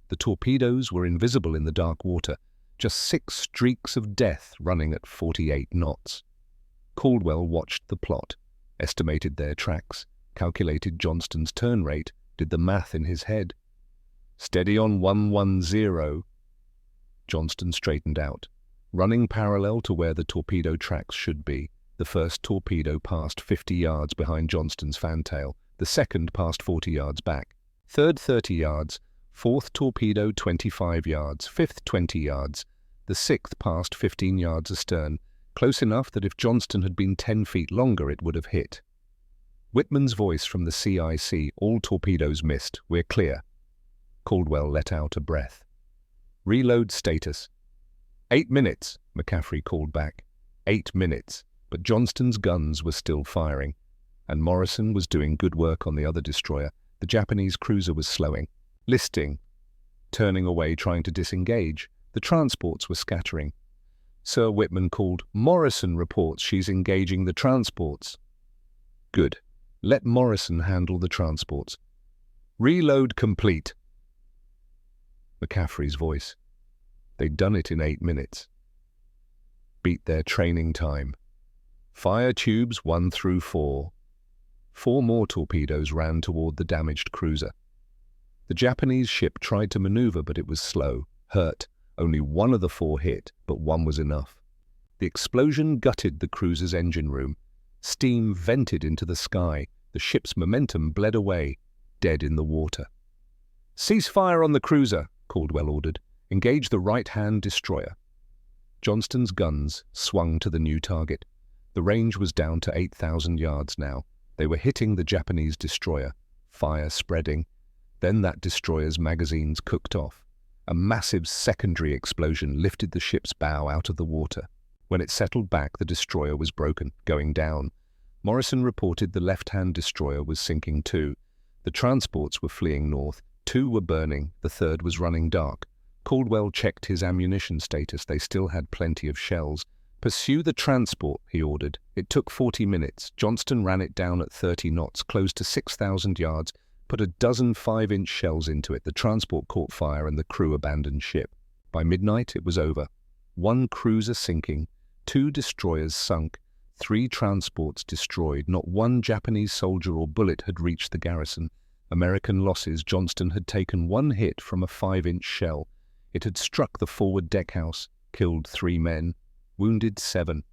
The torpedoes were invisible in the dark water, just 6 streaks of death running at 48 knots. Caldwell watched the plot, estimated their tracks, calculated Johnston's turn rate, did the math in his head. "Steady on 110. Johnston straightened out, running parallel to where the torpedo tracks should be. The first torpedo passed 50 yards behind Johnston's fantail. The second passed 40 yards back. Third 30 yards. Fourth torpedo 25 yards. Fifth 20 yards. The sixth passed 15 yards astern, close enough that if Johnston had been 10 feet longer it would have hit. Whitman's voice from the CIC, "All torpedoes missed. We're clear." Caldwell let out a breath. "Reload status." 8 minutes, McCaffrey called back. 8 minutes, but Johnston's guns were still firing, and Morrison was doing good work on the other destroyer. The Japanese cruiser was slowing, listing, turning away, trying to disengage. The transports were scattering. Sir Whitman called. "Morrison reports she's engaging the transports." "Good. Let Morrison handle the transports." "Reload complete." McCaffrey's voice. They'd done it in 8 minutes. Beat their training time. Fire tubes 1 through 4. 4 more torpedoes ran toward the damaged cruiser. The Japanese ship tried to maneuver, but it was slow, hurt. Only 1 of the 4 hit, but 1 was enough. The explosion gutted the cruiser's engine room. Steam vented into the sky. The ship's momentum bled away, dead in the water. "Cease fire on the cruiser," Caldwell ordered. "Engage the right-hand destroyer." Johnston's guns swung to the new target. The range was down to 8,000 yards now. They were hitting the Japanese destroyer, fire spreading. Then that destroyer's magazines cooked off. A massive secondary explosion lifted the ship's bow out of the water. When it settled back, the destroyer was broken, going down. Morrison reported the left-hand destroyer was sinking too. The transports were fleeing north. 2 were burning. The third was running dark. Caldwell checked his ammunition status. They still had plenty of shells. "Pursue the transport," he ordered. It took 40 minutes. Johnston ran it down at 30 knots, close to 6,000 yards, put a dozen 5-inch shells into it. The transport caught fire and the crew abandoned ship. By midnight, it was over. 1 cruiser sinking, 2 destroyers sunk, 3 transports destroyed. Not 1 Japanese soldier or bullet had reached the garrison. American losses. Johnston had taken one hit from a 5-inch shell. It had struck the forward deckhouse, killed 3 men, wounded 7.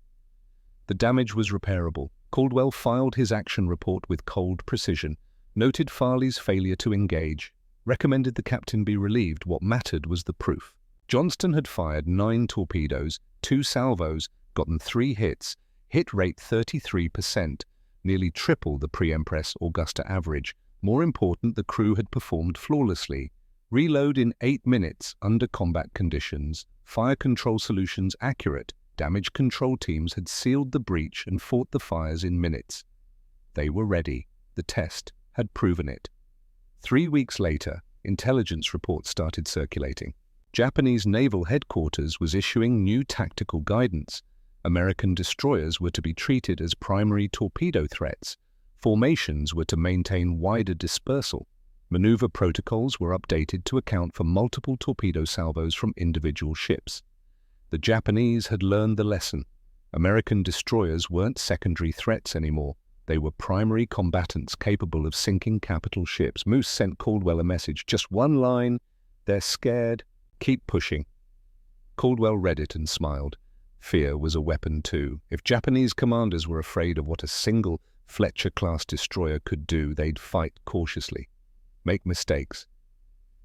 The damage was repairable. Caldwell filed his action report with cold precision, noted Farley's failure to engage, recommended the captain be relieved. What mattered was the proof. Johnston had fired 9 torpedoes, 2 salvos, gotten 3 hits, hit rate 33%, nearly triple the pre-Empress Augusta average. More important, the crew had performed flawlessly. Reload in 8 minutes under combat conditions, fire control solutions accurate, damage control teams had sealed the breach and fought the fires in minutes. They were ready. The test had proven it. 3 weeks later, intelligence reports started circulating. Japanese naval headquarters was issuing new tactical guidance. American destroyers were to be treated as primary torpedo threats. Formations were to maintain wider dispersal. Maneuver protocols were updated to account for multiple torpedo salvos from individual ships. The Japanese had learned the lesson. American destroyers weren't secondary threats anymore. They were primary combatants capable of sinking capital ships. Moose sent Caldwell a message, just one line: "They're scared. Keep pushing." Caldwell read it and smiled. Fear was a weapon too. If Japanese commanders were afraid of what a single Fletcher-Class destroyer could do, they'd fight cautiously, make mistakes.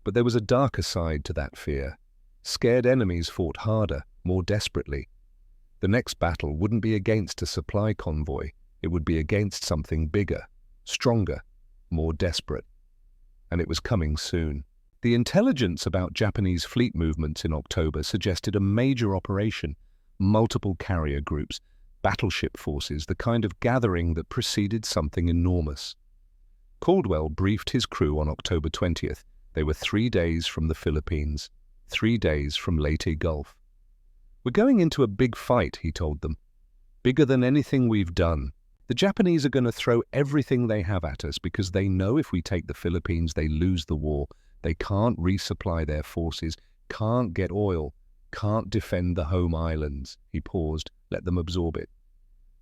But there was a darker side to that fear. Scared enemies fought harder, more desperately. The next battle wouldn't be against a supply convoy. It would be against something bigger, stronger, more desperate. And it was coming soon. The intelligence about Japanese fleet movements in October suggested a major operation, multiple carrier groups, battleship forces, the kind of gathering that preceded something enormous. Caldwell briefed his crew on October 20th. They were 3 days from the Philippines, 3 days from Leyte Gulf. "We're going into a big fight," he told them. "Bigger than anything we've done. The Japanese are going to throw everything they have at us because they know if we take the Philippines, they lose the war. They can't resupply their forces, can't get oil, can't defend the home islands." He paused. "Let them absorb it.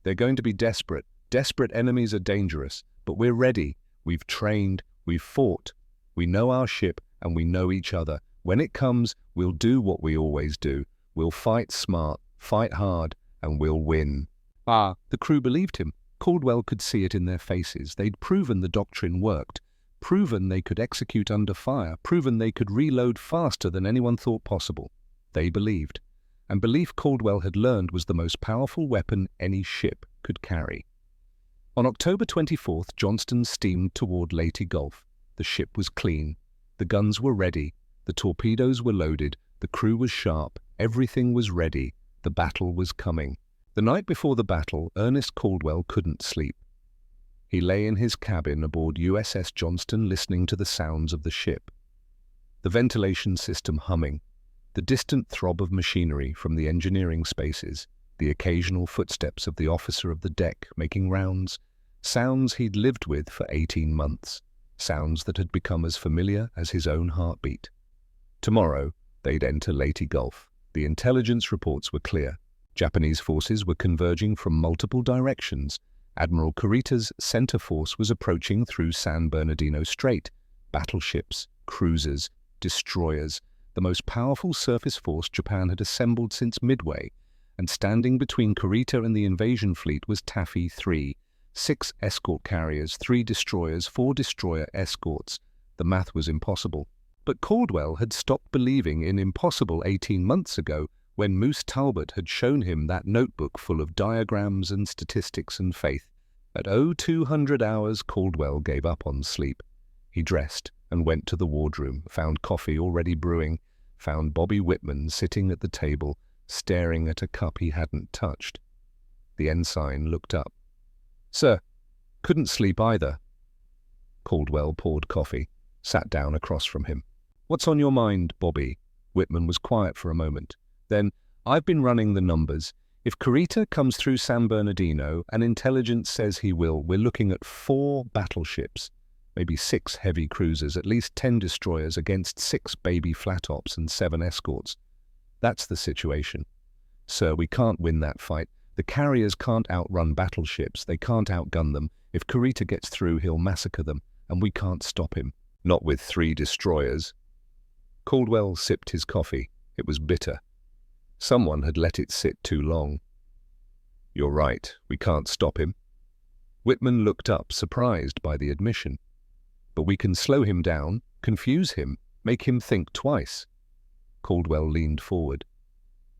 They're going to be desperate. Desperate enemies are dangerous, but we're ready. We've trained, we've fought. We know our ship and we know each other. When it comes, we'll do what we always do. We'll fight smart, fight hard, and we'll win." The crew believed him. Caldwell could see it in their faces. They'd proven the doctrine worked, proven they could execute under fire, proven they could reload faster than anyone thought possible. They believed. And belief, Caldwell had learned, was the most powerful weapon any ship could carry. On October 24th, Johnston steamed toward Leyte Gulf. The ship was clean. The guns were ready. The torpedoes were loaded. The crew was sharp. Everything was ready. The battle was coming. The night before the battle, Ernest Caldwell couldn't sleep. He lay in his cabin aboard USS Johnston, listening to the sounds of the ship. The ventilation system humming, the distant throb of machinery from the engineering spaces, the occasional footsteps of the officer of the deck making rounds, sounds he'd lived with for 18 months, sounds that had become as familiar as his own heartbeat. Tomorrow, they'd enter Leyte Gulf. The intelligence reports were clear. Japanese forces were converging from multiple directions. Admiral Kurita's center force was approaching through San Bernardino Strait. Battleships, cruisers, destroyers, the most powerful surface force Japan had assembled since Midway, and standing between Kurita and the invasion fleet was Taffy 3, 6 escort carriers, 3 destroyers, 4 destroyer escorts. The math was impossible. But Caldwell had stopped believing in impossible 18 months ago, when Moose Talbot had shown him that notebook full of diagrams and statistics and faith. At 0200 hours, Caldwell gave up on sleep. He dressed and went to the wardroom, found coffee already brewing, found Bobby Whitman sitting at the table, staring at a cup he hadn't touched. The ensign looked up. "Sir, couldn't sleep either." Caldwell poured coffee, sat down across from him. "What's on your mind, Bobby?" Whitman was quiet for a moment. Then, "I've been running the numbers. If Kurita comes through San Bernardino, and intelligence says he will, we're looking at 4 battleships, maybe 6 heavy cruisers, at least 10 destroyers against 6 baby flat-ops and 7 escorts. That's the situation. Sir, we can't win that fight. The carriers can't outrun battleships. They can't outgun them. If Kurita gets through, he'll massacre them. and we can't stop him. Not with 3 destroyers. Caldwell sipped his coffee. It was bitter. Someone had let it sit too long. You're right, we can't stop him. Whitman looked up, surprised by the admission. But we can slow him down, confuse him, make him think twice. Caldwell leaned forward.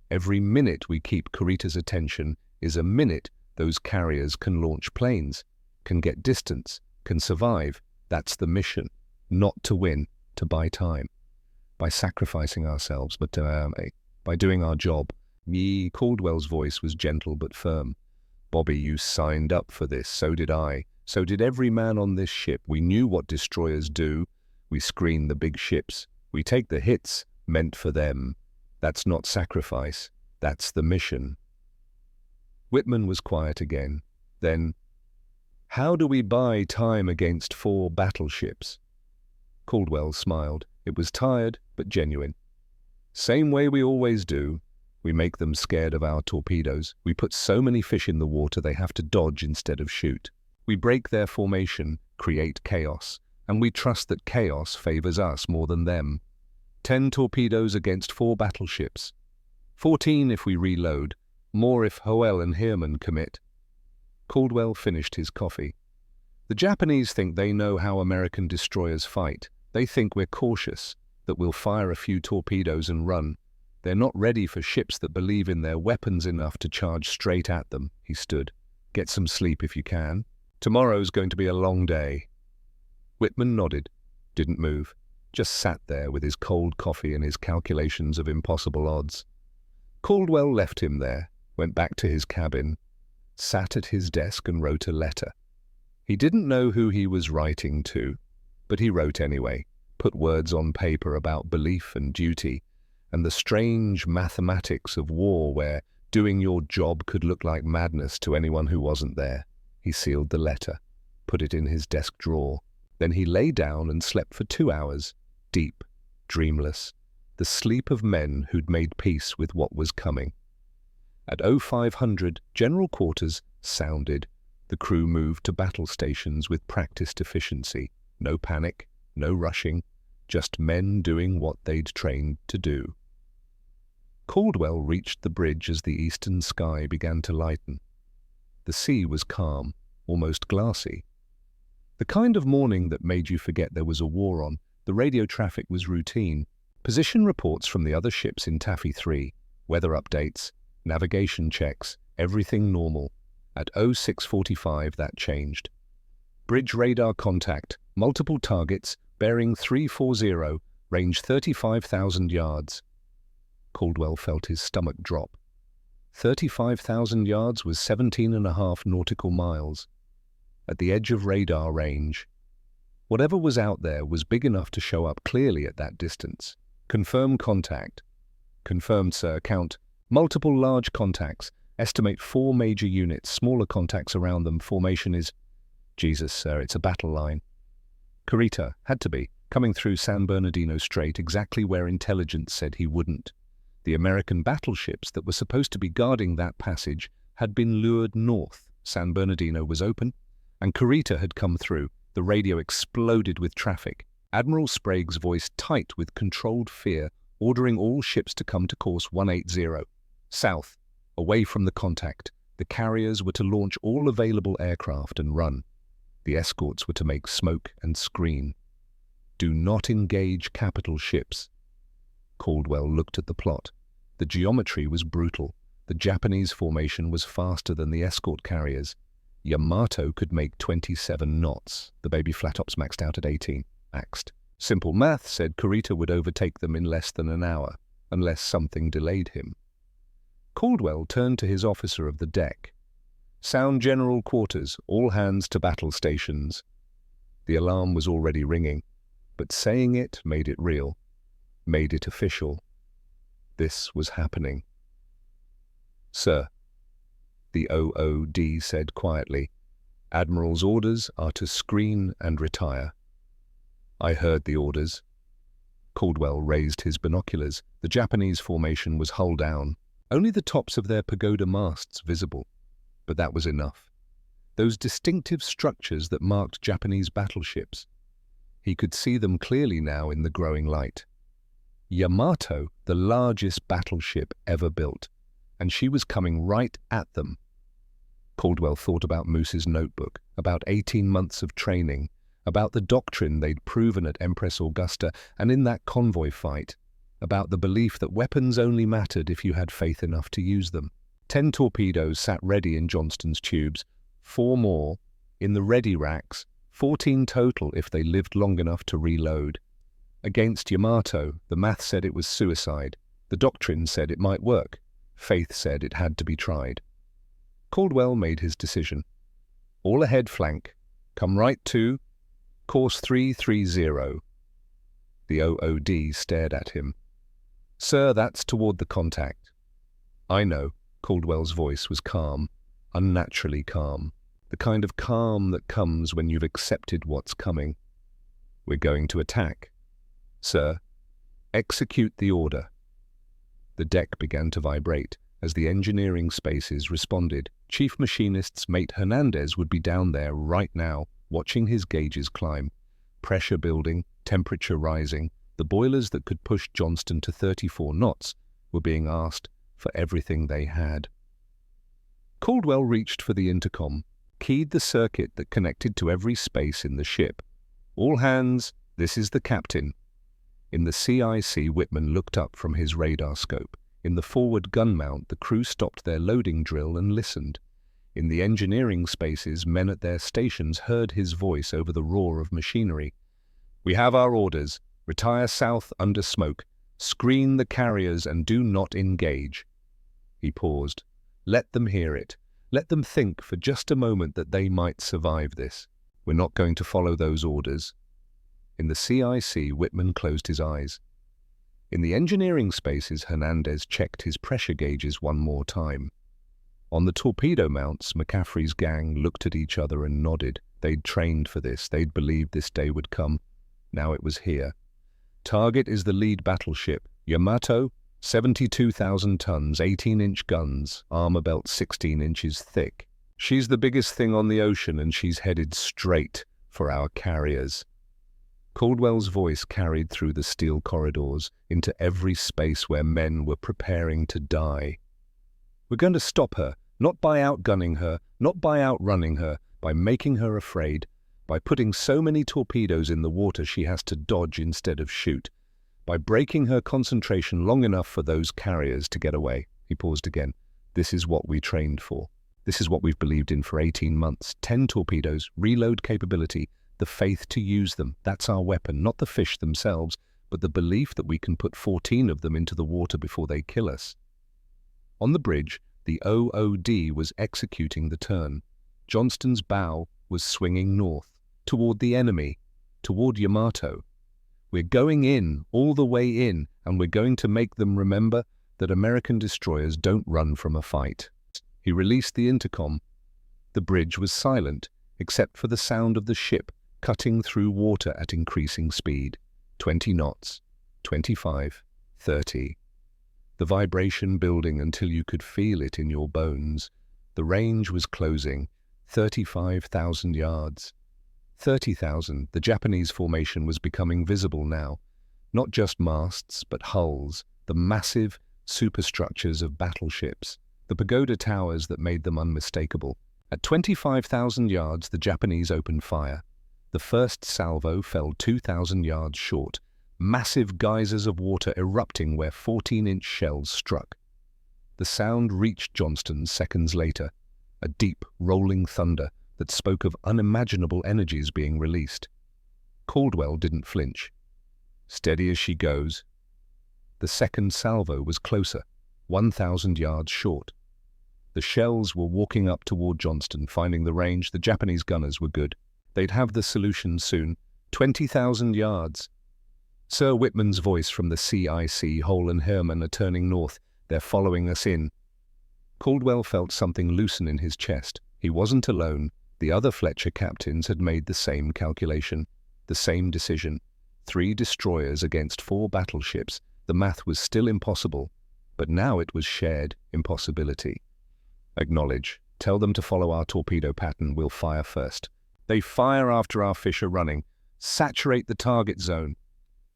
Every minute we keep Kurita's attention is a minute those carriers can launch planes, can get distance, can survive. That's the mission. Not to win, to buy time. By sacrificing ourselves, but by doing our job. Caldwell's voice was gentle but firm. Bobby, you signed up for this, so did I. So did every man on this ship. We knew what destroyers do. We screen the big ships. We take the hits meant for them. That's not sacrifice. That's the mission. Whitman was quiet again. Then, how do we buy time against 4 battleships? Caldwell smiled. It was tired, but genuine. Same way we always do. We make them scared of our torpedoes. We put so many fish in the water they have to dodge instead of shoot. We break their formation, create chaos, and we trust that chaos favors us more than them. 10 torpedoes against 4 battleships. 14 if we reload, more if Hoel and Heermann commit. Caldwell finished his coffee. The Japanese think they know how American destroyers fight. They think we're cautious, that we'll fire a few torpedoes and run. They're not ready for ships that believe in their weapons enough to charge straight at them. He stood. Get some sleep if you can. Tomorrow's going to be a long day. Whitman nodded, didn't move, just sat there with his cold coffee and his calculations of impossible odds. Caldwell left him there, went back to his cabin, sat at his desk and wrote a letter. He didn't know who he was writing to, but he wrote anyway, put words on paper about belief and duty, and the strange mathematics of war where doing your job could look like madness to anyone who wasn't there. He sealed the letter, put it in his desk drawer. Then he lay down and slept for 2 hours, deep, dreamless, the sleep of men who'd made peace with what was coming. At 0500, general quarters sounded. The crew moved to battle stations with practiced efficiency. No panic, no rushing, just men doing what they'd trained to do. Caldwell reached the bridge as the eastern sky began to lighten. The sea was calm, almost glassy. The kind of morning that made you forget there was a war on. The radio traffic was routine. Position reports from the other ships in Taffy 3, weather updates, navigation checks, everything normal. At 0645 that changed. Bridge radar contact, multiple targets, bearing 340, range 35,000 yards. Caldwell felt his stomach drop. 35,000 yards was 17.5 nautical miles. At the edge of radar range. Whatever was out there was big enough to show up clearly at that distance. Confirm contact. Confirmed, sir. Count. Multiple large contacts. Estimate 4 major units, smaller contacts around them. Formation is... Jesus, sir, it's a battle line. Kurita, had to be, coming through San Bernardino Strait, exactly where intelligence said he wouldn't. The American battleships that were supposed to be guarding that passage had been lured north. San Bernardino was open, and Kurita had come through. The radio exploded with traffic. Admiral Sprague's voice tight with controlled fear, ordering all ships to come to course 180. South, away from the contact. The carriers were to launch all available aircraft and run. The escorts were to make smoke and screen. Do not engage capital ships. Caldwell looked at the plot. The geometry was brutal. The Japanese formation was faster than the escort carriers. Yamato could make 27 knots. The baby flat-tops maxed out at 18. Maxed. Simple math said Kurita would overtake them in less than an hour, unless something delayed him. Caldwell turned to his officer of the deck. Sound general quarters, all hands to battle stations. The alarm was already ringing, but saying it made it real, made it official. This was happening. Sir, the OOD said quietly, Admiral's orders are to screen and retire. I heard the orders. Caldwell raised his binoculars. The Japanese formation was hull down, only the tops of their pagoda masts visible. But that was enough. Those distinctive structures that marked Japanese battleships, He could see them clearly now in the growing light. Yamato, the largest battleship ever built, and she was coming right at them. Caldwell thought about Moose's notebook, about 18 months of training, about the doctrine they'd proven at Empress Augusta and in that convoy fight, about the belief that weapons only mattered if you had faith enough to use them. 10 torpedoes sat ready in Johnston's tubes, 4 more in the ready racks, 14 total if they lived long enough to reload. Against Yamato, the math said it was suicide. The doctrine said it might work. Faith said it had to be tried. Caldwell made his decision. All ahead flank. Come right to. Course 330. The OOD stared at him. Sir, that's toward the contact. I know. Caldwell's voice was calm, unnaturally calm. The kind of calm that comes when you've accepted what's coming. We're going to attack. Sir, execute the order. The deck began to vibrate as the engineering spaces responded. Chief Machinist's mate Hernandez would be down there right now, watching his gauges climb. Pressure building, temperature rising. The boilers that could push Johnston to 34 knots were being asked for everything they had. Caldwell reached for the intercom, keyed the circuit that connected to every space in the ship. All hands, this is the captain. In the CIC, Whitman looked up from his radar scope. In the forward gun mount, the crew stopped their loading drill and listened. In the engineering spaces, men at their stations heard his voice over the roar of machinery. We have our orders. Retire south under smoke. Screen the carriers and do not engage. He paused. Let them hear it. Let them think for just a moment that they might survive this. We're not going to follow those orders. In the CIC, Whitman closed his eyes. In the engineering spaces, Hernandez checked his pressure gauges one more time. On the torpedo mounts, McCaffrey's gang looked at each other and nodded. They'd trained for this. They'd believed this day would come. Now it was here. Target is the lead battleship. Yamato, 72,000 tons, 18-inch guns, armor belt 16 inches thick. She's the biggest thing on the ocean, and she's headed straight for our carriers. Caldwell's voice carried through the steel corridors into every space where men were preparing to die. We're going to stop her, not by outgunning her, not by outrunning her, by making her afraid, by putting so many torpedoes in the water she has to dodge instead of shoot, by breaking her concentration long enough for those carriers to get away. He paused again. This is what we trained for. This is what we've believed in for 18 months. 10 torpedoes, reload capability, the faith to use them. That's our weapon, not the fish themselves, but the belief that we can put 14 of them into the water before they kill us. On the bridge, the OOD was executing the turn. Johnston's bow was swinging north, toward the enemy, toward Yamato. We're going in, all the way in, and we're going to make them remember that American destroyers don't run from a fight. He released the intercom. The bridge was silent, except for the sound of the ship cutting through water at increasing speed. 20 knots, 25, 30. The vibration building until you could feel it in your bones. The range was closing, 35,000 yards. 30,000, the Japanese formation was becoming visible now. Not just masts, but hulls, the massive superstructures of battleships, the pagoda towers that made them unmistakable. At 25,000 yards, the Japanese opened fire. The first salvo fell 2,000 yards short, massive geysers of water erupting where 14-inch shells struck. The sound reached Johnston seconds later, a deep, rolling thunder that spoke of unimaginable energies being released. Caldwell didn't flinch. Steady as she goes. The second salvo was closer, 1,000 yards short. The shells were walking up toward Johnston, finding the range. The Japanese gunners were good. They'd have the solution soon. 20,000 yards. Sir Whitman's voice from the CIC, Hole and Herman are turning north. They're following us in. Caldwell felt something loosen in his chest. He wasn't alone. The other Fletcher captains had made the same calculation, the same decision. 3 destroyers against 4 battleships. The math was still impossible, but now it was shared impossibility. Acknowledge. Tell them to follow our torpedo pattern. We'll fire first. They fire after our fish are running. Saturate the target zone.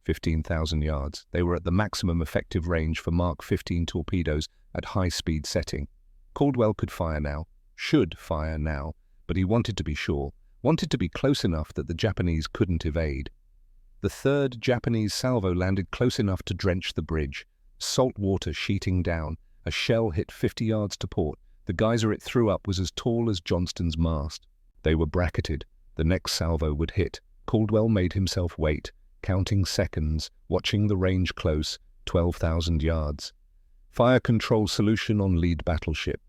15,000 yards. They were at the maximum effective range for Mark 15 torpedoes at high-speed setting. Caldwell could fire now, should fire now, but he wanted to be sure, wanted to be close enough that the Japanese couldn't evade. The third Japanese salvo landed close enough to drench the bridge. Salt water sheeting down. A shell hit 50 yards to port. The geyser it threw up was as tall as Johnston's mast. They were bracketed. The next salvo would hit. Caldwell made himself wait, counting seconds, watching the range close, 12,000 yards. Fire control solution on lead battleship.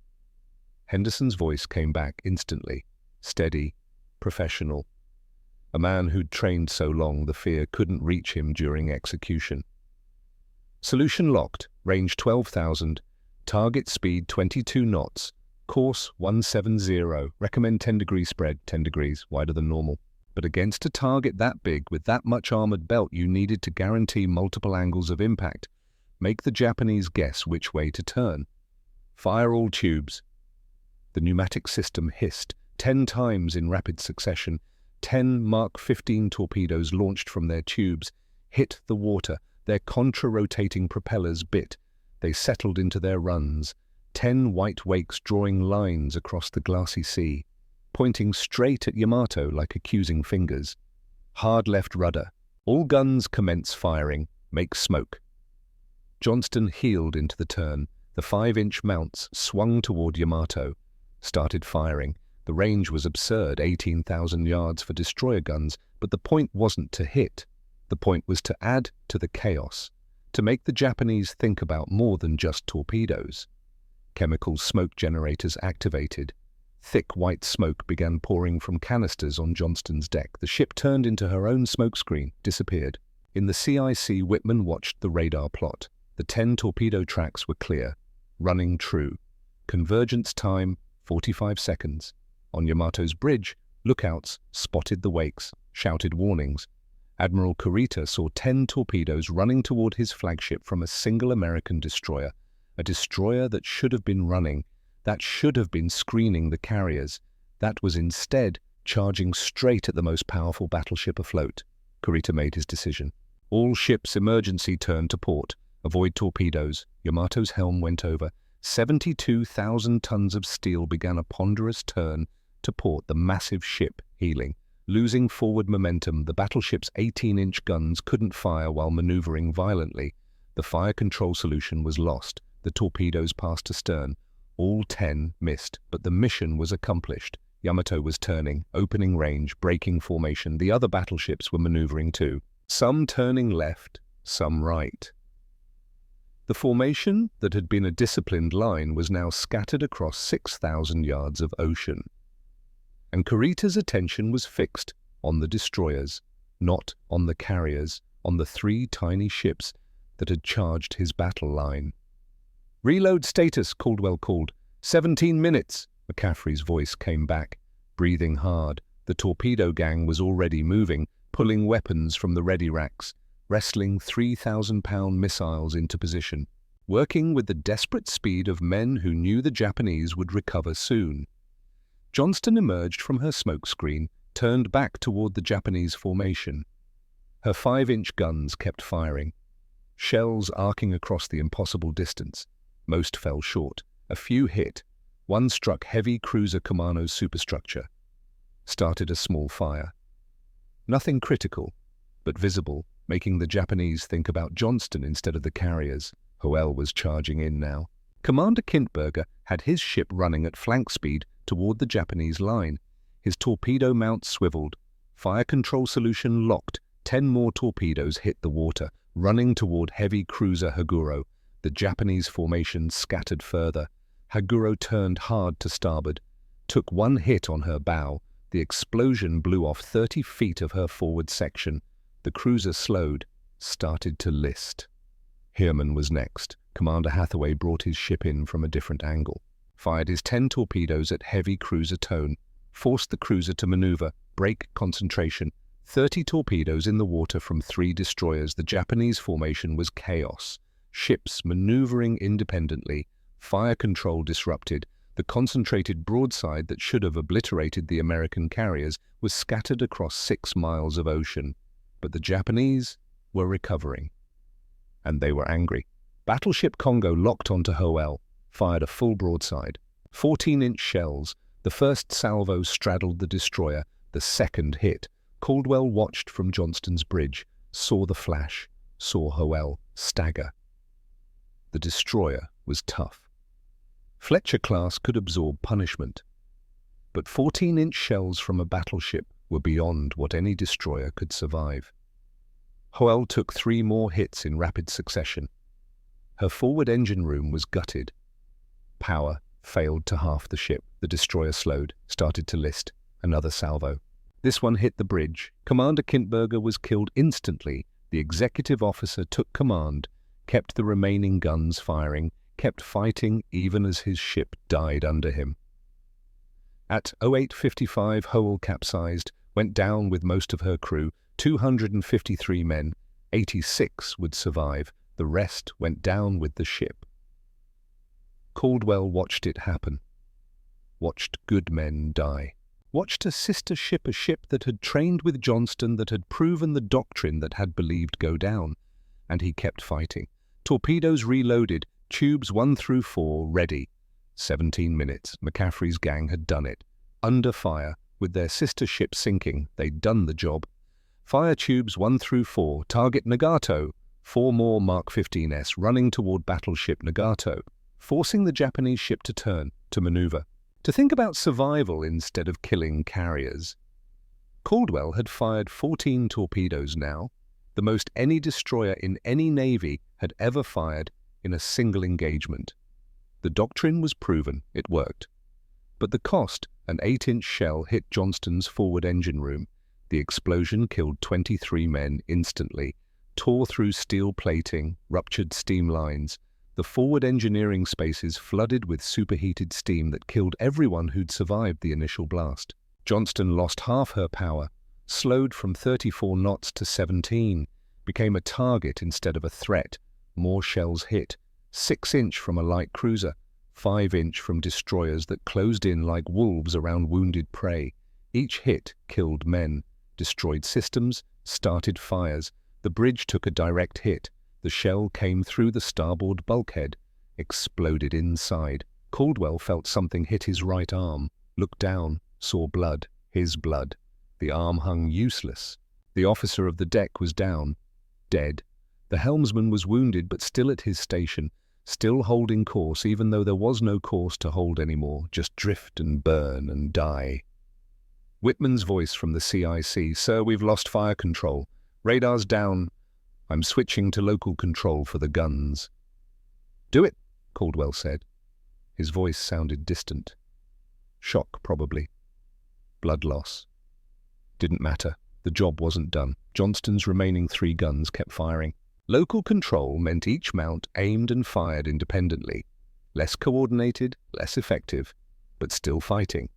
Henderson's voice came back instantly, steady, professional. A man who'd trained so long the fear couldn't reach him during execution. Solution locked, range 12,000, target speed 22 knots, course 170, recommend 10 degrees spread, 10 degrees, wider than normal. But against a target that big with that much armored belt, you needed to guarantee multiple angles of impact. Make the Japanese guess which way to turn. Fire all tubes. The pneumatic system hissed 10 times in rapid succession. 10 Mark 15 torpedoes launched from their tubes, hit the water, their contra-rotating propellers bit. They settled into their runs, 10 white wakes drawing lines across the glassy sea, pointing straight at Yamato like accusing fingers. Hard left rudder. All guns commence firing. Make smoke. Johnston heeled into the turn. The 5-inch mounts swung toward Yamato. Started firing. The range was absurd, 18,000 yards for destroyer guns, but the point wasn't to hit. The point was to add to the chaos, to make the Japanese think about more than just torpedoes. Chemical smoke generators activated. Thick white smoke began pouring from canisters on Johnston's deck. The ship turned into her own smokescreen, disappeared. In the CIC, Whitman watched the radar plot. The 10 torpedo tracks were clear, running true. Convergence time, 45 seconds. On Yamato's bridge, lookouts spotted the wakes, shouted warnings. Admiral Kurita saw 10 torpedoes running toward his flagship from a single American destroyer, a destroyer that should have been running, that should have been screening the carriers, that was instead charging straight at the most powerful battleship afloat. Kurita made his decision. All ships emergency turn to port. Avoid torpedoes. Yamato's helm went over. 72,000 tons of steel began a ponderous turn to port, the massive ship heeling. Losing forward momentum, the battleship's 18-inch guns couldn't fire while maneuvering violently. The fire control solution was lost. The torpedoes passed astern. All 10 missed, but the mission was accomplished. Yamato was turning, opening range, breaking formation. The other battleships were maneuvering too. Some turning left, some right. The formation that had been a disciplined line was now scattered across 6,000 yards of ocean. And Kurita's attention was fixed on the destroyers, not on the carriers, on the 3 tiny ships that had charged his battle line. "Reload status," Caldwell called. 17 minutes, McCaffrey's voice came back, breathing hard. The torpedo gang was already moving, pulling weapons from the ready racks, wrestling 3,000-pound missiles into position, working with the desperate speed of men who knew the Japanese would recover soon. Johnston emerged from her smokescreen, turned back toward the Japanese formation. Her 5-inch guns kept firing, shells arcing across the impossible distance. Most fell short. A few hit. One struck heavy cruiser Kumano's superstructure. Started a small fire. Nothing critical, but visible, making the Japanese think about Johnston instead of the carriers. Hoel was charging in now. Commander Kintberger had his ship running at flank speed toward the Japanese line. His torpedo mount swiveled. Fire control solution locked. 10 more torpedoes hit the water, running toward heavy cruiser Haguro. The Japanese formation scattered further. Haguro turned hard to starboard, took one hit on her bow. The explosion blew off 30 feet of her forward section. The cruiser slowed, started to list. Heermann was next. Commander Hathaway brought his ship in from a different angle, fired his 10 torpedoes at heavy cruiser tone, forced the cruiser to maneuver, break concentration. 30 torpedoes in the water from 3 destroyers. The Japanese formation was chaos. Ships maneuvering independently, fire control disrupted. The concentrated broadside that should have obliterated the American carriers was scattered across 6 miles of ocean. But the Japanese were recovering. And they were angry. Battleship Congo locked onto Hoel, fired a full broadside. 14-inch shells. The first salvo straddled the destroyer. The second hit. Caldwell watched from Johnston's bridge, saw the flash, saw Hoel stagger. The destroyer was tough. Fletcher-Class could absorb punishment. But 14-inch shells from a battleship were beyond what any destroyer could survive. Hoel took 3 more hits in rapid succession. Her forward engine room was gutted. Power failed to half the ship. The destroyer slowed, started to list. Another salvo. This one hit the bridge. Commander Kintberger was killed instantly. The executive officer took command, kept the remaining guns firing, kept fighting even as his ship died under him. At 08:55, Hoel capsized, went down with most of her crew, 253 men. 86 would survive. The rest went down with the ship. Caldwell watched it happen. Watched good men die. Watched a sister ship, a ship that had trained with Johnston, that had proven the doctrine that had believed go down. And he kept fighting. Torpedoes reloaded, tubes 1 through 4 ready. 17 minutes. McCaffrey's gang had done it. Under fire, with their sister ship sinking, they'd done the job. Fire tubes 1 through 4, target Nagato. 4 more Mark 15s running toward battleship Nagato, forcing the Japanese ship to turn, to maneuver, to think about survival instead of killing carriers. Caldwell had fired 14 torpedoes now, the most any destroyer in any navy had ever fired in a single engagement. The doctrine was proven, it worked. But the cost, an 8-inch shell hit Johnston's forward engine room. The explosion killed 23 men instantly, tore through steel plating, ruptured steam lines. The forward engineering spaces flooded with superheated steam that killed everyone who'd survived the initial blast. Johnston lost half her power, slowed from 34 knots to 17, became a target instead of a threat. More shells hit, 6-inch from a light cruiser, 5-inch from destroyers that closed in like wolves around wounded prey. Each hit killed men, destroyed systems, started fires. The bridge took a direct hit. The shell came through the starboard bulkhead, exploded inside. Caldwell felt something hit his right arm, looked down, saw blood, his blood. The arm hung useless. The officer of the deck was down, dead. The helmsman was wounded but still at his station, still holding course even though there was no course to hold anymore, just drift and burn and die. Whitman's voice from the CIC, "Sir, we've lost fire control. Radar's down. I'm switching to local control for the guns." "Do it," Caldwell said. His voice sounded distant. Shock, probably. Blood loss. Didn't matter. The job wasn't done. Johnston's remaining 3 guns kept firing. Local control meant each mount aimed and fired independently. Less coordinated, less effective, but still fighting.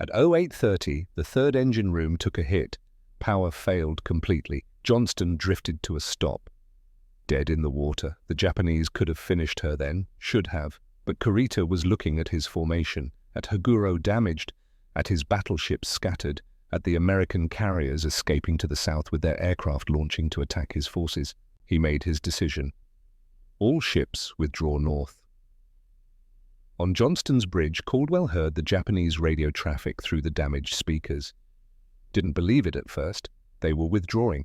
At 08:30, the third engine room took a hit. Power failed completely. Johnston drifted to a stop. Dead in the water. The Japanese could have finished her then, should have. But Kurita was looking at his formation, at Haguro damaged, at his battleships scattered, at the American carriers escaping to the south with their aircraft launching to attack his forces. He made his decision. All ships withdraw north. On Johnston's bridge, Caldwell heard the Japanese radio traffic through the damaged speakers. Didn't believe it at first. They were withdrawing.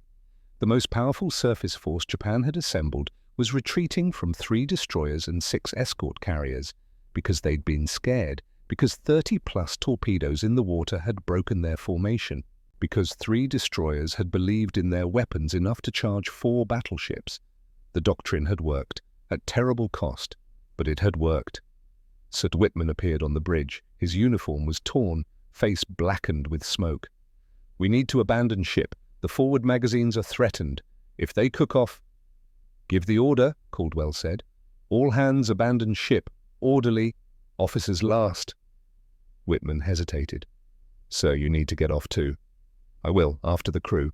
The most powerful surface force Japan had assembled was retreating from 3 destroyers and 6 escort carriers, because they'd been scared, because 30-plus torpedoes in the water had broken their formation, because 3 destroyers had believed in their weapons enough to charge 4 battleships. The doctrine had worked, at terrible cost, but it had worked. Sir Whitman appeared on the bridge. His uniform was torn, face blackened with smoke. "We need to abandon ship. The forward magazines are threatened. If they cook off—" "Give the order," Caldwell said. "All hands abandon ship. Orderly. Officers last." Whitman hesitated. "Sir, you need to get off too." "I will, after the crew."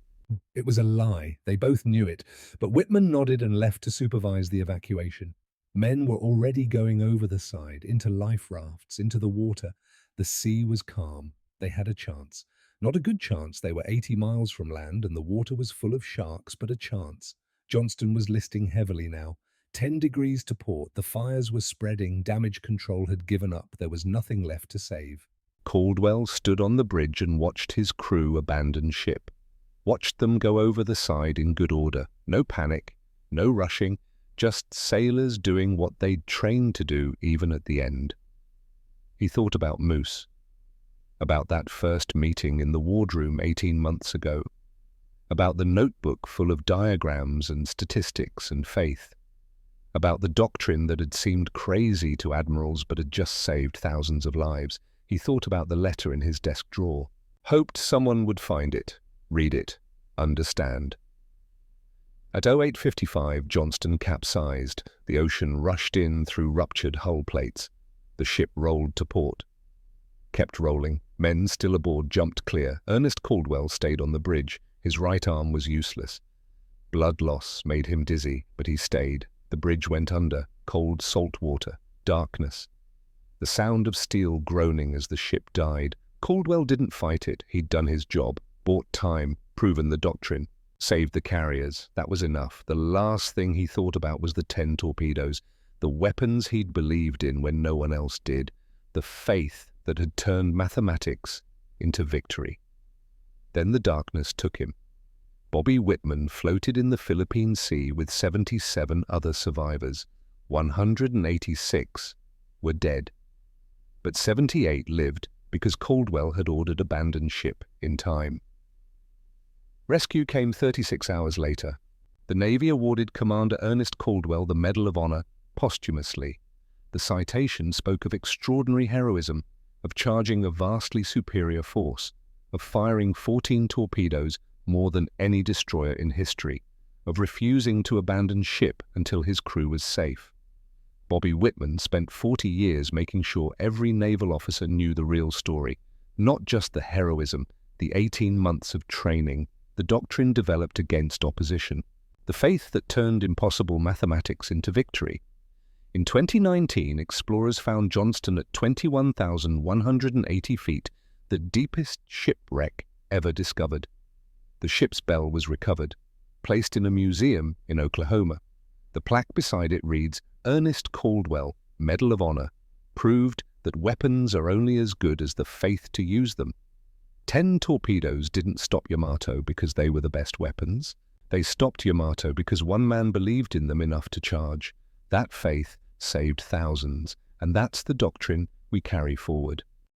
It was a lie. They both knew it. But Whitman nodded and left to supervise the evacuation. Men were already going over the side, into life rafts, into the water. The sea was calm. They had a chance. Not a good chance. They were 80 miles from land and the water was full of sharks, but a chance. Johnston was listing heavily now. 10 degrees to port. The fires were spreading. Damage control had given up. There was nothing left to save. Caldwell stood on the bridge and watched his crew abandon ship. Watched them go over the side in good order. No panic, no rushing, just sailors doing what they'd trained to do even at the end. He thought about Moose, about that first meeting in the wardroom 18 months ago, about the notebook full of diagrams and statistics and faith, about the doctrine that had seemed crazy to admirals but had just saved thousands of lives. He thought about the letter in his desk drawer, hoped someone would find it, read it, understand. At 08:55, Johnston capsized. The ocean rushed in through ruptured hull plates. The ship rolled to port. Kept rolling. Men still aboard jumped clear. Ernest Caldwell stayed on the bridge. His right arm was useless. Blood loss made him dizzy, but he stayed. The bridge went under. Cold salt water. Darkness. The sound of steel groaning as the ship died. Caldwell didn't fight it. He'd done his job. Bought time. Proven the doctrine. Saved the carriers. That was enough. The last thing he thought about was the 10 torpedoes. The weapons he'd believed in when no one else did. The faith that had turned mathematics into victory. Then the darkness took him. Bobby Whitman floated in the Philippine Sea with 77 other survivors. 186 were dead. But 78 lived because Caldwell had ordered abandoned ship in time. Rescue came 36 hours later. The Navy awarded Commander Ernest Caldwell the Medal of Honor posthumously. The citation spoke of extraordinary heroism, of charging a vastly superior force, of firing 14 torpedoes, more than any destroyer in history, of refusing to abandon ship until his crew was safe. Bobby Whitman spent 40 years making sure every naval officer knew the real story, not just the heroism, the 18 months of training, the doctrine developed against opposition, the faith that turned impossible mathematics into victory. In 2019, explorers found Johnston at 21,180 feet, the deepest shipwreck ever discovered. The ship's bell was recovered, placed in a museum in Oklahoma. The plaque beside it reads, Ernest Caldwell, Medal of Honor, proved that weapons are only as good as the faith to use them. 10 torpedoes didn't stop Yamato because they were the best weapons. They stopped Yamato because one man believed in them enough to charge. That faith saved thousands, and that's the doctrine we carry forward.